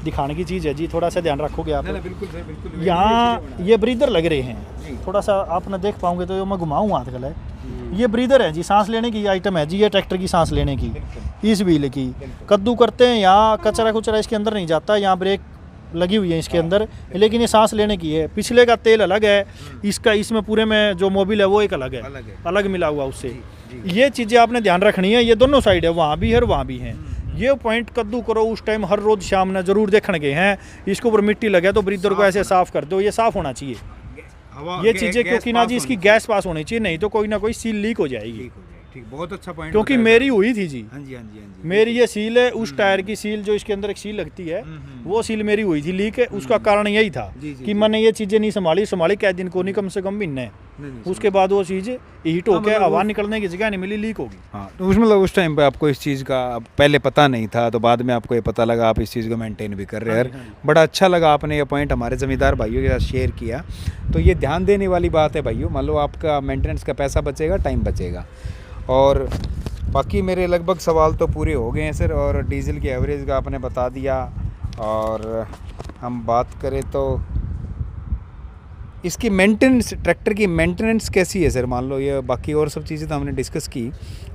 दिखाने की चीज़ है जी, थोड़ा सा ध्यान रखोगे आप। बिल्कुल सर, बिल्कुल। यहाँ ये ब्रीदर लग रहे हैं, थोड़ा सा आप ना देख पाओगे तो मैं घुमाऊँ हाथ गला, ये ब्रीदर है जी, सांस लेने की आइटम है जी, ये ट्रैक्टर की सांस लेने की, इस व्हील की। कद्दू करते हैं यहाँ कचरा कुचरा इसके अंदर नहीं जाता, यहाँ ब्रेक लगी हुई है इसके अंदर, लेकिन ये सांस लेने की है। पिछले का तेल अलग है, इसका इसमें पूरे में जो मोबिल है वो एक अलग है, अलग मिला हुआ उससे। ये चीज़ें आपने ध्यान रखनी है, ये दोनों साइड है, वहाँ भी है और वहाँ भी है। ये पॉइंट कद्दू करो उस टाइम हर रोज़ शाम में जरूर देखने गए हैं, इसके ऊपर मिट्टी लगे तो ब्रीदर को ऐसे साफ कर दो, ये साफ होना चाहिए ये चीज़ें, क्योंकि ना जी इसकी गैस पास होनी चाहिए, नहीं तो कोई ना कोई सील लीक हो जाएगी। ठीक, बहुत अच्छा पॉइंट, क्योंकि मेरी हुई थी जी, हाँ जी, हाँ जी, हाँ जी, मेरी ये सील है, उस टायर की सील जो इसके अंदर एक सील लगती है, वो सील मेरी हुई थी लीक है। उसका कारण यही था कि मैंने ये चीज़ें नहीं संभाली क्या दिन को नहीं, कम से कम महीने, उसके बाद वो चीज़ हीट होकर हवा निकलने की जगह नहीं मिली, लीक होगी। हाँ, तो उसमें मतलब उस टाइम पे आपको इस चीज़ का पहले पता नहीं था, तो बाद में आपको ये पता लगा, आप इस चीज़ को मेंटेन भी कर रहे हैं। बड़ा अच्छा लगा आपने ये पॉइंट हमारे ज़मींदार भाइयों के साथ शेयर किया। तो ये ध्यान देने वाली बात है भाइयों, मान लो आपका मेंटेनेंस का पैसा बचेगा, टाइम बचेगा। और बाकी मेरे लगभग सवाल तो पूरे हो गए हैं सर, और डीजल की एवरेज का आपने बता दिया। और हम बात करें तो इसकी मेंटेनेंस, ट्रैक्टर की मेंटेनेंस कैसी है सर? मान लो ये बाकी और सब चीज़ें तो हमने डिस्कस की,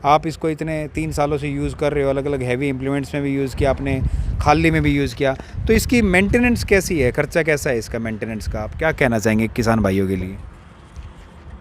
आप इसको इतने 3 सालों से यूज़ कर रहे हो, अलग अलग हैवी इम्प्लीमेंट्स में भी यूज़ किया आपने, खाली में भी यूज़ किया, तो इसकी मेंटेनेंस कैसी है, खर्चा कैसा है इसका मेंटेनेंस का? आप क्या कहना चाहेंगे किसान भाइयों के लिए?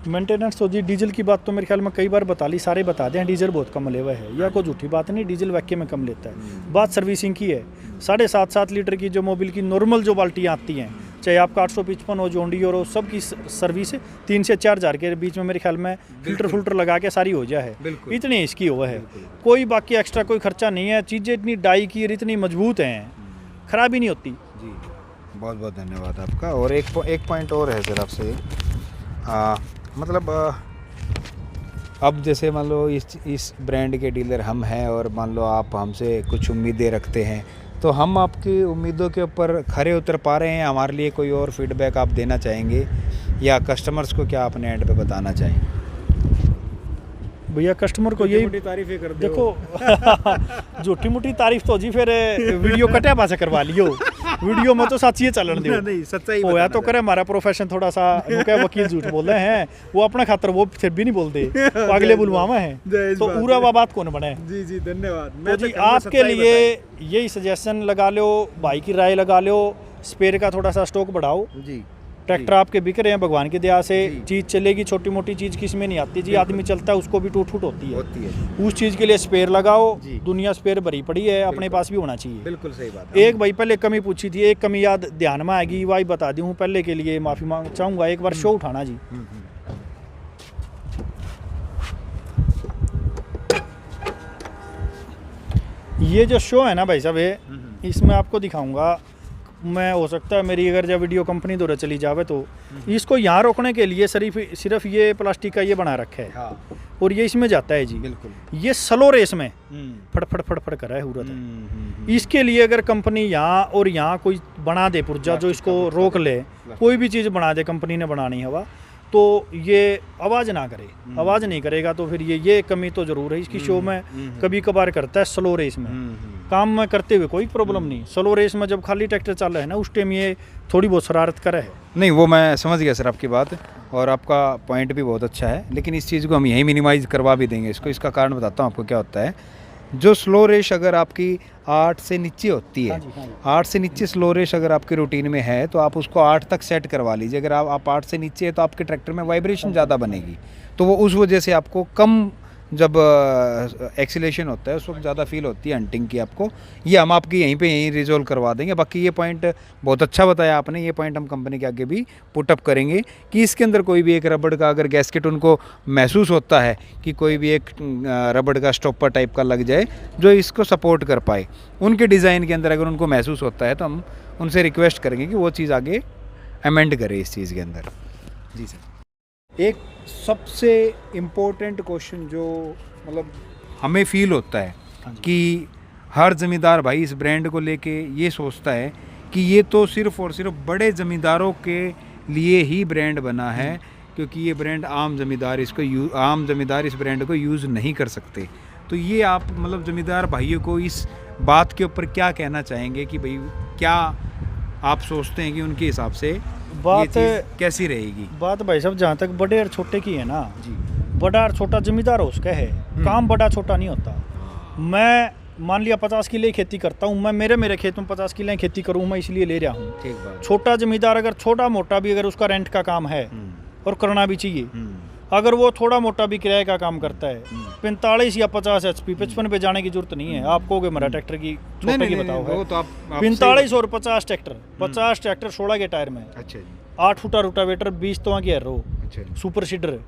मेंटेनेंस तो जी डीजल की बात तो मेरे ख्याल में कई बार बता ली, सारे बता दें, डीजल बहुत कम लेवा है, या कोई झूठी बात नहीं, डीजल वैक्यूम में कम लेता है। बात सर्विसिंग की है, 7.5 लीटर की जो मोबिल की नॉर्मल जो बाल्टियाँ आती हैं, चाहे आपका 855 हो, जोंडी और सब की सर्विस 3 से 4 हज़ार के बीच में मेरे ख्याल में फिल्टर लगा के सारी हो जाए है, इतनी इसकी हुआ है। कोई बाकी एक्स्ट्रा कोई खर्चा नहीं है, चीज़ें इतनी डाई की इतनी मजबूत हैं, ख़राबी नहीं होती जी। बहुत बहुत धन्यवाद आपका। और एक पॉइंट और है सर आपसे, मतलब अब जैसे मान लो इस ब्रांड के डीलर हम हैं, और मान लो आप हमसे कुछ उम्मीदें रखते हैं, तो हम आपकी उम्मीदों के ऊपर खरे उतर पा रहे हैं? हमारे लिए कोई और फीडबैक आप देना चाहेंगे, या कस्टमर्स को क्या अपने एंड पे बताना चाहेंगे? भैया कस्टमर को यही तारीफें कर देखो झूठी मुठी तारीफ तो जी फिर वीडियो कटे पासे करवा लियो, वीडियो में तो सच्ची चलन दो, नहीं सच्चाई होया तो करे। हमारा प्रोफेशन थोड़ा सा क्या वकील झूठ बोल रहे हैं, वो अपना खातर वो फिर भी नहीं बोलते, अगले बुलवामा है तो पूरा बात कौन बने। जी जी धन्यवाद। तो जी आपके लिए यही सजेशन लगा लो, भाई की राय लगा लो, स्पेयर का थोड़ा सा स्टॉक बढ़ाओ जी। ट्रैक्टर आपके बिक रहे हैं भगवान की दया से, चीज़ चलेगी, छोटी मोटी चीज़ किस में नहीं आती जी, आदमी चलता है उसको भी टूट फूट होती है, उस चीज़ के लिए स्पेयर लगाओ। दुनिया स्पेयर भरी पड़ी है, अपने पास भी होना चाहिए। बिल्कुल सही बात है। एक भाई पहले कमी पूछी थी, एक कमी याद ध्यान में आएगी, वही बता दी हूँ, पहले के लिए माफ़ी मांग चाहूँगा, एक बार शो उठाना जी। ये जो शो है ना भाई साहब, ये इसमें आपको दिखाऊंगा मैं। हो सकता है मेरी अगर जब वीडियो कंपनी द्वारा चली जावे तो इसको यहाँ रोकने के लिए सिर्फ ये प्लास्टिक का ये बना रखा है। हाँ। और ये इसमें जाता है जी, बिल्कुल। ये स्लो रेस में फड़ फड़ फड़ फड़ कर रहा है हुरत है। इसके लिए अगर कंपनी यहाँ और यहाँ कोई बना दे पुर्जा जो इसको रोक ले, कोई भी चीज़ बना दे, कंपनी ने बनानी हवा, तो ये आवाज़ ना करे, आवाज़ नहीं करेगा तो फिर ये कमी तो ज़रूर है इसकी। शो में कभी कभार करता है स्लो रेस में, काम में करते हुए कोई प्रॉब्लम नहीं। स्लो रेस में जब खाली ट्रैक्टर चल रहा है ना, उस टाइम ये थोड़ी बहुत शरारत करे है। नहीं, वो मैं समझ गया सर आपकी बात, और आपका पॉइंट भी बहुत अच्छा है, लेकिन इस चीज़ को हम यहीं मिनिमाइज़ करवा भी देंगे इसको। इसका कारण बताता हूँ आपको क्या होता है। जो स्लो रेस अगर आपकी 8 से नीचे होती है, हाँ जी, हाँ जी। 8 से नीचे स्लो रेस अगर आपके रूटीन में है तो आप उसको 8 तक सेट करवा लीजिए। अगर आप 8 से नीचे है तो आपके ट्रैक्टर में वाइब्रेशन ज़्यादा बनेगी, तो वो उस वजह से आपको कम जब एक्सीलेशन होता है उस वक्त ज़्यादा फील होती है हंटिंग की आपको। ये हम आपकी यहीं रिजोल्व करवा देंगे। बाकी ये पॉइंट बहुत अच्छा बताया आपने, ये पॉइंट हम कंपनी के आगे भी पुटअप करेंगे कि इसके अंदर कोई भी एक रबड़ का अगर गैस्केट उनको महसूस होता है कि कोई भी एक रबड़ का स्टॉपर टाइप का लग जाए जो इसको सपोर्ट कर पाए, उनके डिज़ाइन के अंदर अगर उनको महसूस होता है तो हम उनसे रिक्वेस्ट करेंगे कि वो चीज़ आगे अमेंड करें इस चीज़ के अंदर। जी सर। एक सबसे इम्पोर्टेंट क्वेश्चन जो मतलब हमें फील होता है कि हर ज़मींदार भाई इस ब्रांड को लेके ये सोचता है कि ये तो सिर्फ़ और सिर्फ बड़े ज़मींदारों के लिए ही ब्रांड बना है, क्योंकि ये ब्रांड आम ज़मींदार इस ब्रांड को यूज़ नहीं कर सकते। तो ये आप मतलब ज़मींदार भाइयों को इस बात के ऊपर क्या कहना चाहेंगे कि भाई क्या आप सोचते हैं कि उनके हिसाब से बात ये चीज़ कैसी रहेगी? बात भाई साहब जहाँ तक बड़े और छोटे की है ना जी, बड़ा और छोटा जिम्मेदार हो उसका है, काम बड़ा छोटा नहीं होता। मैं मान लिया 50 किले खेती करता हूँ, मैं मेरे खेत में 50 किले खेती करूँ, मैं इसलिए ले रहा हूँ। ठीक बात। छोटा जिम्मेदार अगर छोटा मोटा भी अगर उसका रेंट का काम है और करना भी चाहिए, अगर वो थोड़ा मोटा भी किराए का काम करता है, 45 या 50 HP 55 पे जाने की जरूरत नहीं है। आप कहोगे मेरा ट्रैक्टर की छोटे की बताओ है, वो तो आप 45 और 50 ट्रैक्टर 16 के टायर में, अच्छा जी, 8 फुटा रोटावेटर, 20 तो की रो अच्छा जी। सुपर सीडर,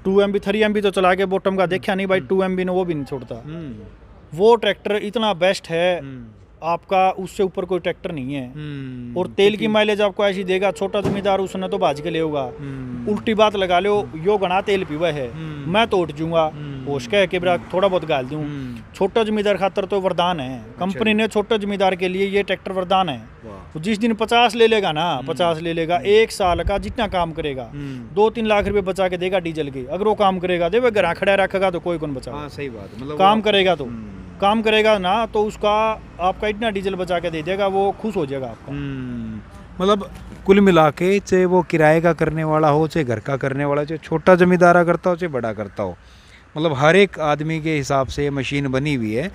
2 MB 3 MB तो चला के बॉटम का देखा नहीं भाई, 2 MB ने वो भी नहीं छोड़ता। वो ट्रैक्टर इतना बेस्ट है, आपका उससे ऊपर कोई ट्रैक्टर नहीं है। और तेल की माइलेज आपको ऐसी देगा, छोटा जमींदार उसने तो भाज के ले होगा। उल्टी बात लगा लो, यो घना तेल पीवा है, मैं तो उठ जूंगा, होश कह के बरा थोड़ा बहुत गाल दूं। छोटा जमींदार खातर तो वरदान है, कंपनी ने छोटे जमींदार के लिए ये ट्रैक्टर वरदान है। जिस दिन 50 ले लेगा ना, 50 ले लेगा, 1 साल का जितना काम करेगा 2-3 लाख रुपए बचा के देगा डीजल के। अगर वो काम करेगा दे घर खड़ा रखेगा तो कोई कौन बचा। सही बात, मतलब काम करेगा तो काम करेगा ना तो उसका आपका इतना डीजल बचा के दे देगा, वो खुश हो जाएगा आपका। मतलब कुल मिला के चाहे वो किराए का करने वाला हो, चाहे घर का करने वाला, चाहे छोटा जमींदारा करता हो, चाहे बड़ा करता हो, मतलब हर एक आदमी के हिसाब से मशीन बनी हुई है।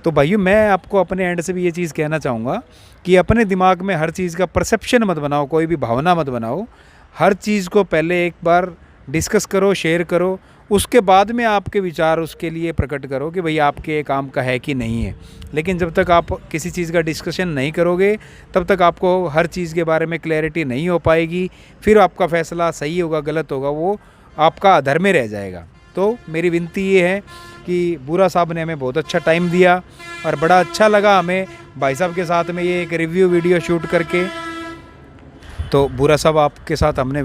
तो भाइयों मैं आपको अपने एंड से भी ये चीज़ कहना चाहूँगा कि अपने दिमाग में हर चीज़ का परसेप्शन मत बनाओ, कोई भी भावना मत बनाओ। हर चीज़ को पहले एक बार डिस्कस करो, शेयर करो, उसके बाद में आपके विचार उसके लिए प्रकट करो कि भाई आपके काम का है कि नहीं है। लेकिन जब तक आप किसी चीज़ का डिस्कशन नहीं करोगे तब तक आपको हर चीज़ के बारे में क्लैरिटी नहीं हो पाएगी। फिर आपका फ़ैसला सही होगा गलत होगा वो आपका अधर में रह जाएगा। तो मेरी विनती ये है कि बूरा साहब ने हमें बहुत अच्छा टाइम दिया और बड़ा अच्छा लगा हमें भाई साहब के साथ में ये एक रिव्यू वीडियो शूट करके। तो बूरा साहब आपके साथ हमने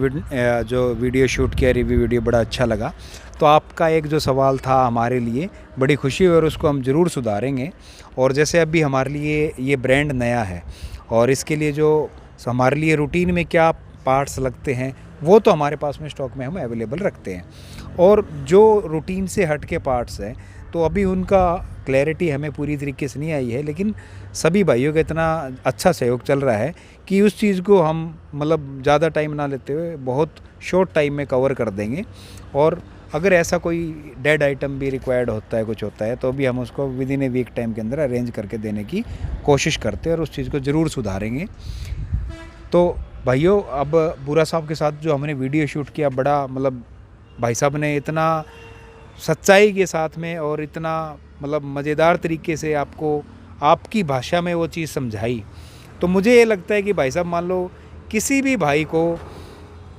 जो वीडियो शूट किया, रिव्यू वीडियो, बड़ा अच्छा लगा। तो आपका एक जो सवाल था हमारे लिए बड़ी खुशी हुई और उसको हम ज़रूर सुधारेंगे। और जैसे अभी हमारे लिए ये ब्रांड नया है और इसके लिए जो हमारे लिए रूटीन में क्या पार्ट्स लगते हैं वो तो हमारे पास में स्टॉक में हम अवेलेबल रखते हैं। और जो रूटीन से हट के पार्ट्स हैं तो अभी उनका क्लैरिटी हमें पूरी तरीके से नहीं आई है, लेकिन सभी भाइयों का इतना अच्छा सहयोग चल रहा है कि उस चीज़ को हम मतलब ज़्यादा टाइम ना लेते हुए बहुत शॉर्ट टाइम में कवर कर देंगे। और अगर ऐसा कोई डेड आइटम भी रिक्वायर्ड होता है, कुछ होता है, तो भी हम उसको within a week time के अंदर अरेंज करके देने की कोशिश करते हैं और उस चीज़ को ज़रूर सुधारेंगे। तो भाइयों अब बूरा साहब के साथ जो हमने वीडियो शूट किया, बड़ा मतलब भाई साहब ने इतना सच्चाई के साथ में और इतना मतलब मज़ेदार तरीके से आपको आपकी भाषा में वो चीज़ समझाई। तो मुझे ये लगता है कि भाई साहब मान लो किसी भी भाई को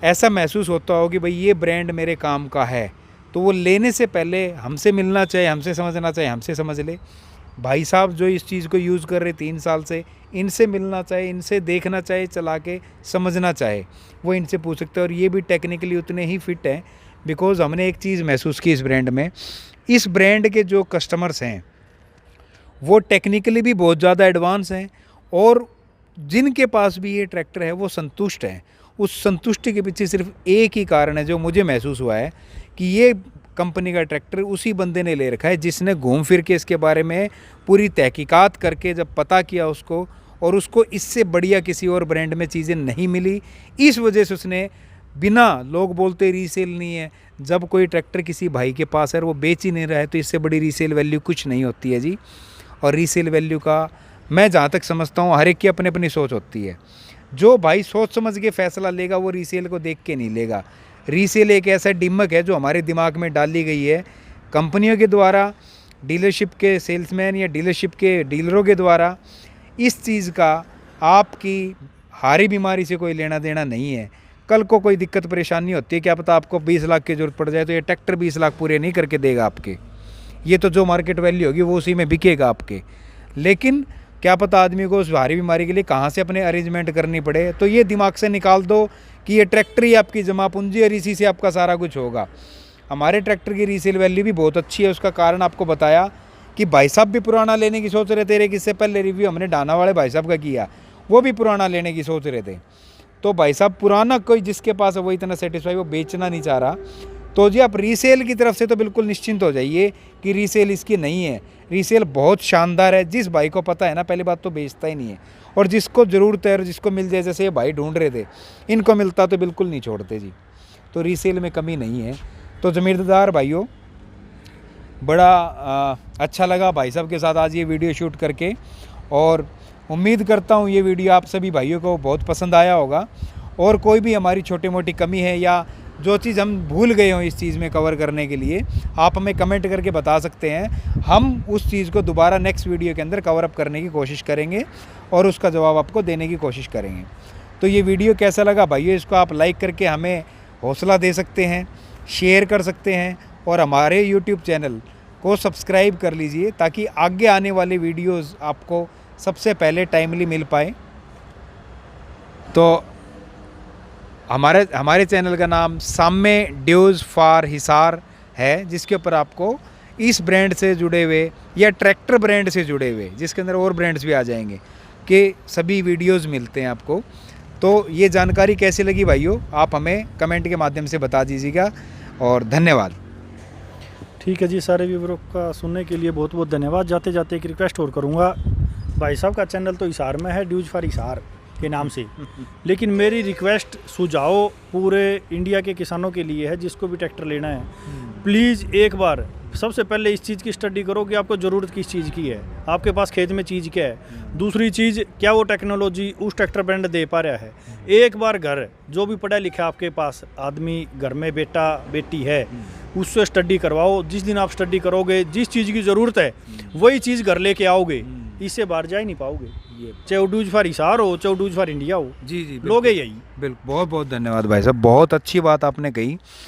ऐसा महसूस होता हो कि भाई ये ब्रांड मेरे काम का है, तो वो लेने से पहले हमसे मिलना चाहे, हमसे समझना चाहे, हमसे समझ ले। भाई साहब जो इस चीज़ को यूज़ कर रहे 3 साल से, इनसे मिलना चाहे, इनसे देखना चाहे, चला के समझना चाहे, वो इनसे पूछ सकते हैं। और ये भी टेक्निकली उतने ही फिट हैं, बिकॉज़ हमने एक चीज़ महसूस की इस ब्रांड में, इस ब्रांड के जो कस्टमर्स हैं वो टेक्निकली भी बहुत ज़्यादा एडवांस हैं, और जिनके पास भी ये ट्रैक्टर है वो संतुष्ट हैं। उस संतुष्टि के पीछे सिर्फ एक ही कारण है जो मुझे महसूस हुआ है, कि ये कंपनी का ट्रैक्टर उसी बंदे ने ले रखा है जिसने घूम फिर के इसके बारे में पूरी तहकीकात करके जब पता किया उसको, और उसको इससे बढ़िया किसी और ब्रांड में चीज़ें नहीं मिली, इस वजह से उसने बिना, लोग बोलते रीसेल नहीं है, जब कोई ट्रैक्टर किसी भाई के पास है और वो बेच ही नहीं रहा है तो इससे बड़ी रीसेल वैल्यू कुछ नहीं होती है जी। और रीसेल वैल्यू का मैं जहाँ तक समझता हूँ हर एक की अपनी अपनी सोच होती है। जो भाई सोच समझ के फ़ैसला लेगा वो रीसेल को देख के नहीं लेगा। रीसेल एक ऐसा डिमक है जो हमारे दिमाग में डाली गई है कंपनियों के द्वारा, डीलरशिप के सेल्समैन या डीलरशिप के डीलरों के द्वारा। इस चीज़ का आपकी हारी बीमारी से कोई लेना देना नहीं है। कल को कोई दिक्कत परेशानी होती है, क्या पता आपको 20 लाख की ज़रूरत पड़ जाए तो ये ट्रैक्टर 20 लाख पूरे नहीं करके देगा आपके। ये तो जो मार्केट वैल्यू होगी वो उसी में बिकेगा आपके। लेकिन क्या पता आदमी को उस भारी बीमारी के लिए कहाँ से अपने अरेंजमेंट करनी पड़े। तो ये दिमाग से निकाल दो कि ये ट्रैक्टर ही आपकी जमा पूंजी और इसी से आपका सारा कुछ होगा। हमारे ट्रैक्टर की रीसेल वैल्यू भी बहुत अच्छी है। उसका कारण आपको बताया कि भाई साहब भी पुराना लेने की सोच रहे थे। इससे पहले रिव्यू हमने डाना वाले भाई साहब का किया, वो भी पुराना लेने की सोच रहे थे। तो भाई साहब पुराना कोई जिसके पास है वो इतना सेटिस्फाई, वो बेचना नहीं चाह रहा। तो जी आप रीसेल की तरफ से तो बिल्कुल निश्चिंत हो जाइए कि रीसेल इसकी नहीं है। रीसेल बहुत शानदार है। जिस भाई को पता है ना, पहली बात तो बेचता ही नहीं है, और जिसको ज़रूरत है और जिसको मिल जाए, जैसे ये भाई ढूंढ रहे थे, इनको मिलता तो बिल्कुल नहीं छोड़ते जी। तो रीसेल में कमी नहीं है। तो ज़मींदार भाइयों, बड़ा अच्छा लगा भाई साहब के साथ आज ये वीडियो शूट करके, और उम्मीद करता हूँ ये वीडियो आप सभी भाइयों को बहुत पसंद आया होगा। और कोई भी हमारी छोटी मोटी कमी है या जो चीज़ हम भूल गए हों इस चीज़ में कवर करने के लिए, आप हमें कमेंट करके बता सकते हैं। हम उस चीज़ को दोबारा नेक्स्ट वीडियो के अंदर कवर अप करने की कोशिश करेंगे और उसका जवाब आपको देने की कोशिश करेंगे। तो ये वीडियो कैसा लगा भाइयों, इसको आप लाइक करके हमें हौसला दे सकते हैं, शेयर कर सकते हैं, और हमारे यूट्यूब चैनल को सब्सक्राइब कर लीजिए ताकि आगे आने वाले वीडियोज़ आपको सबसे पहले टाइमली मिल पाए। तो हमारे चैनल का नाम साम्य ड्यूज फॉर हिसार है, जिसके ऊपर आपको इस ब्रांड से जुड़े हुए या ट्रैक्टर ब्रांड से जुड़े हुए, जिसके अंदर और ब्रांड्स भी आ जाएंगे, कि सभी वीडियोस मिलते हैं आपको। तो ये जानकारी कैसी लगी भाइयों, आप हमें कमेंट के माध्यम से बता दीजिएगा, और धन्यवाद। ठीक है जी, सारे व्यूअरों का सुनने के लिए बहुत बहुत धन्यवाद। जाते जाते एक रिक्वेस्ट और करूँगा, भाई साहब का चैनल तो हिसार में है, ड्यूज फॉर हिसार के नाम से, लेकिन मेरी रिक्वेस्ट सुझाव पूरे इंडिया के किसानों के लिए है। जिसको भी ट्रैक्टर लेना है, प्लीज़ एक बार सबसे पहले इस चीज़ की स्टडी करो कि आपको ज़रूरत किस चीज़ की है, आपके पास खेत में चीज़ क्या है। दूसरी चीज़, क्या वो टेक्नोलॉजी उस ट्रैक्टर ब्रांड दे पा रहा है। एक बार घर जो भी पढ़ा लिखा आपके पास आदमी घर में बेटा बेटी है, उससे स्टडी करवाओ। जिस दिन आप स्टडी करोगे, जिस चीज़ की ज़रूरत है वही चीज़ घर लेके आओगे, इससे बाहर जा ही नहीं पाओगे। चाहे ड्यूज फॉर हिसार हो, चाहे ड्यूज फॉर इंडिया हो, जी जी, लोगे यही। बिल्कुल। बहुत बहुत धन्यवाद भाई साहब, बहुत अच्छी बात आपने कही।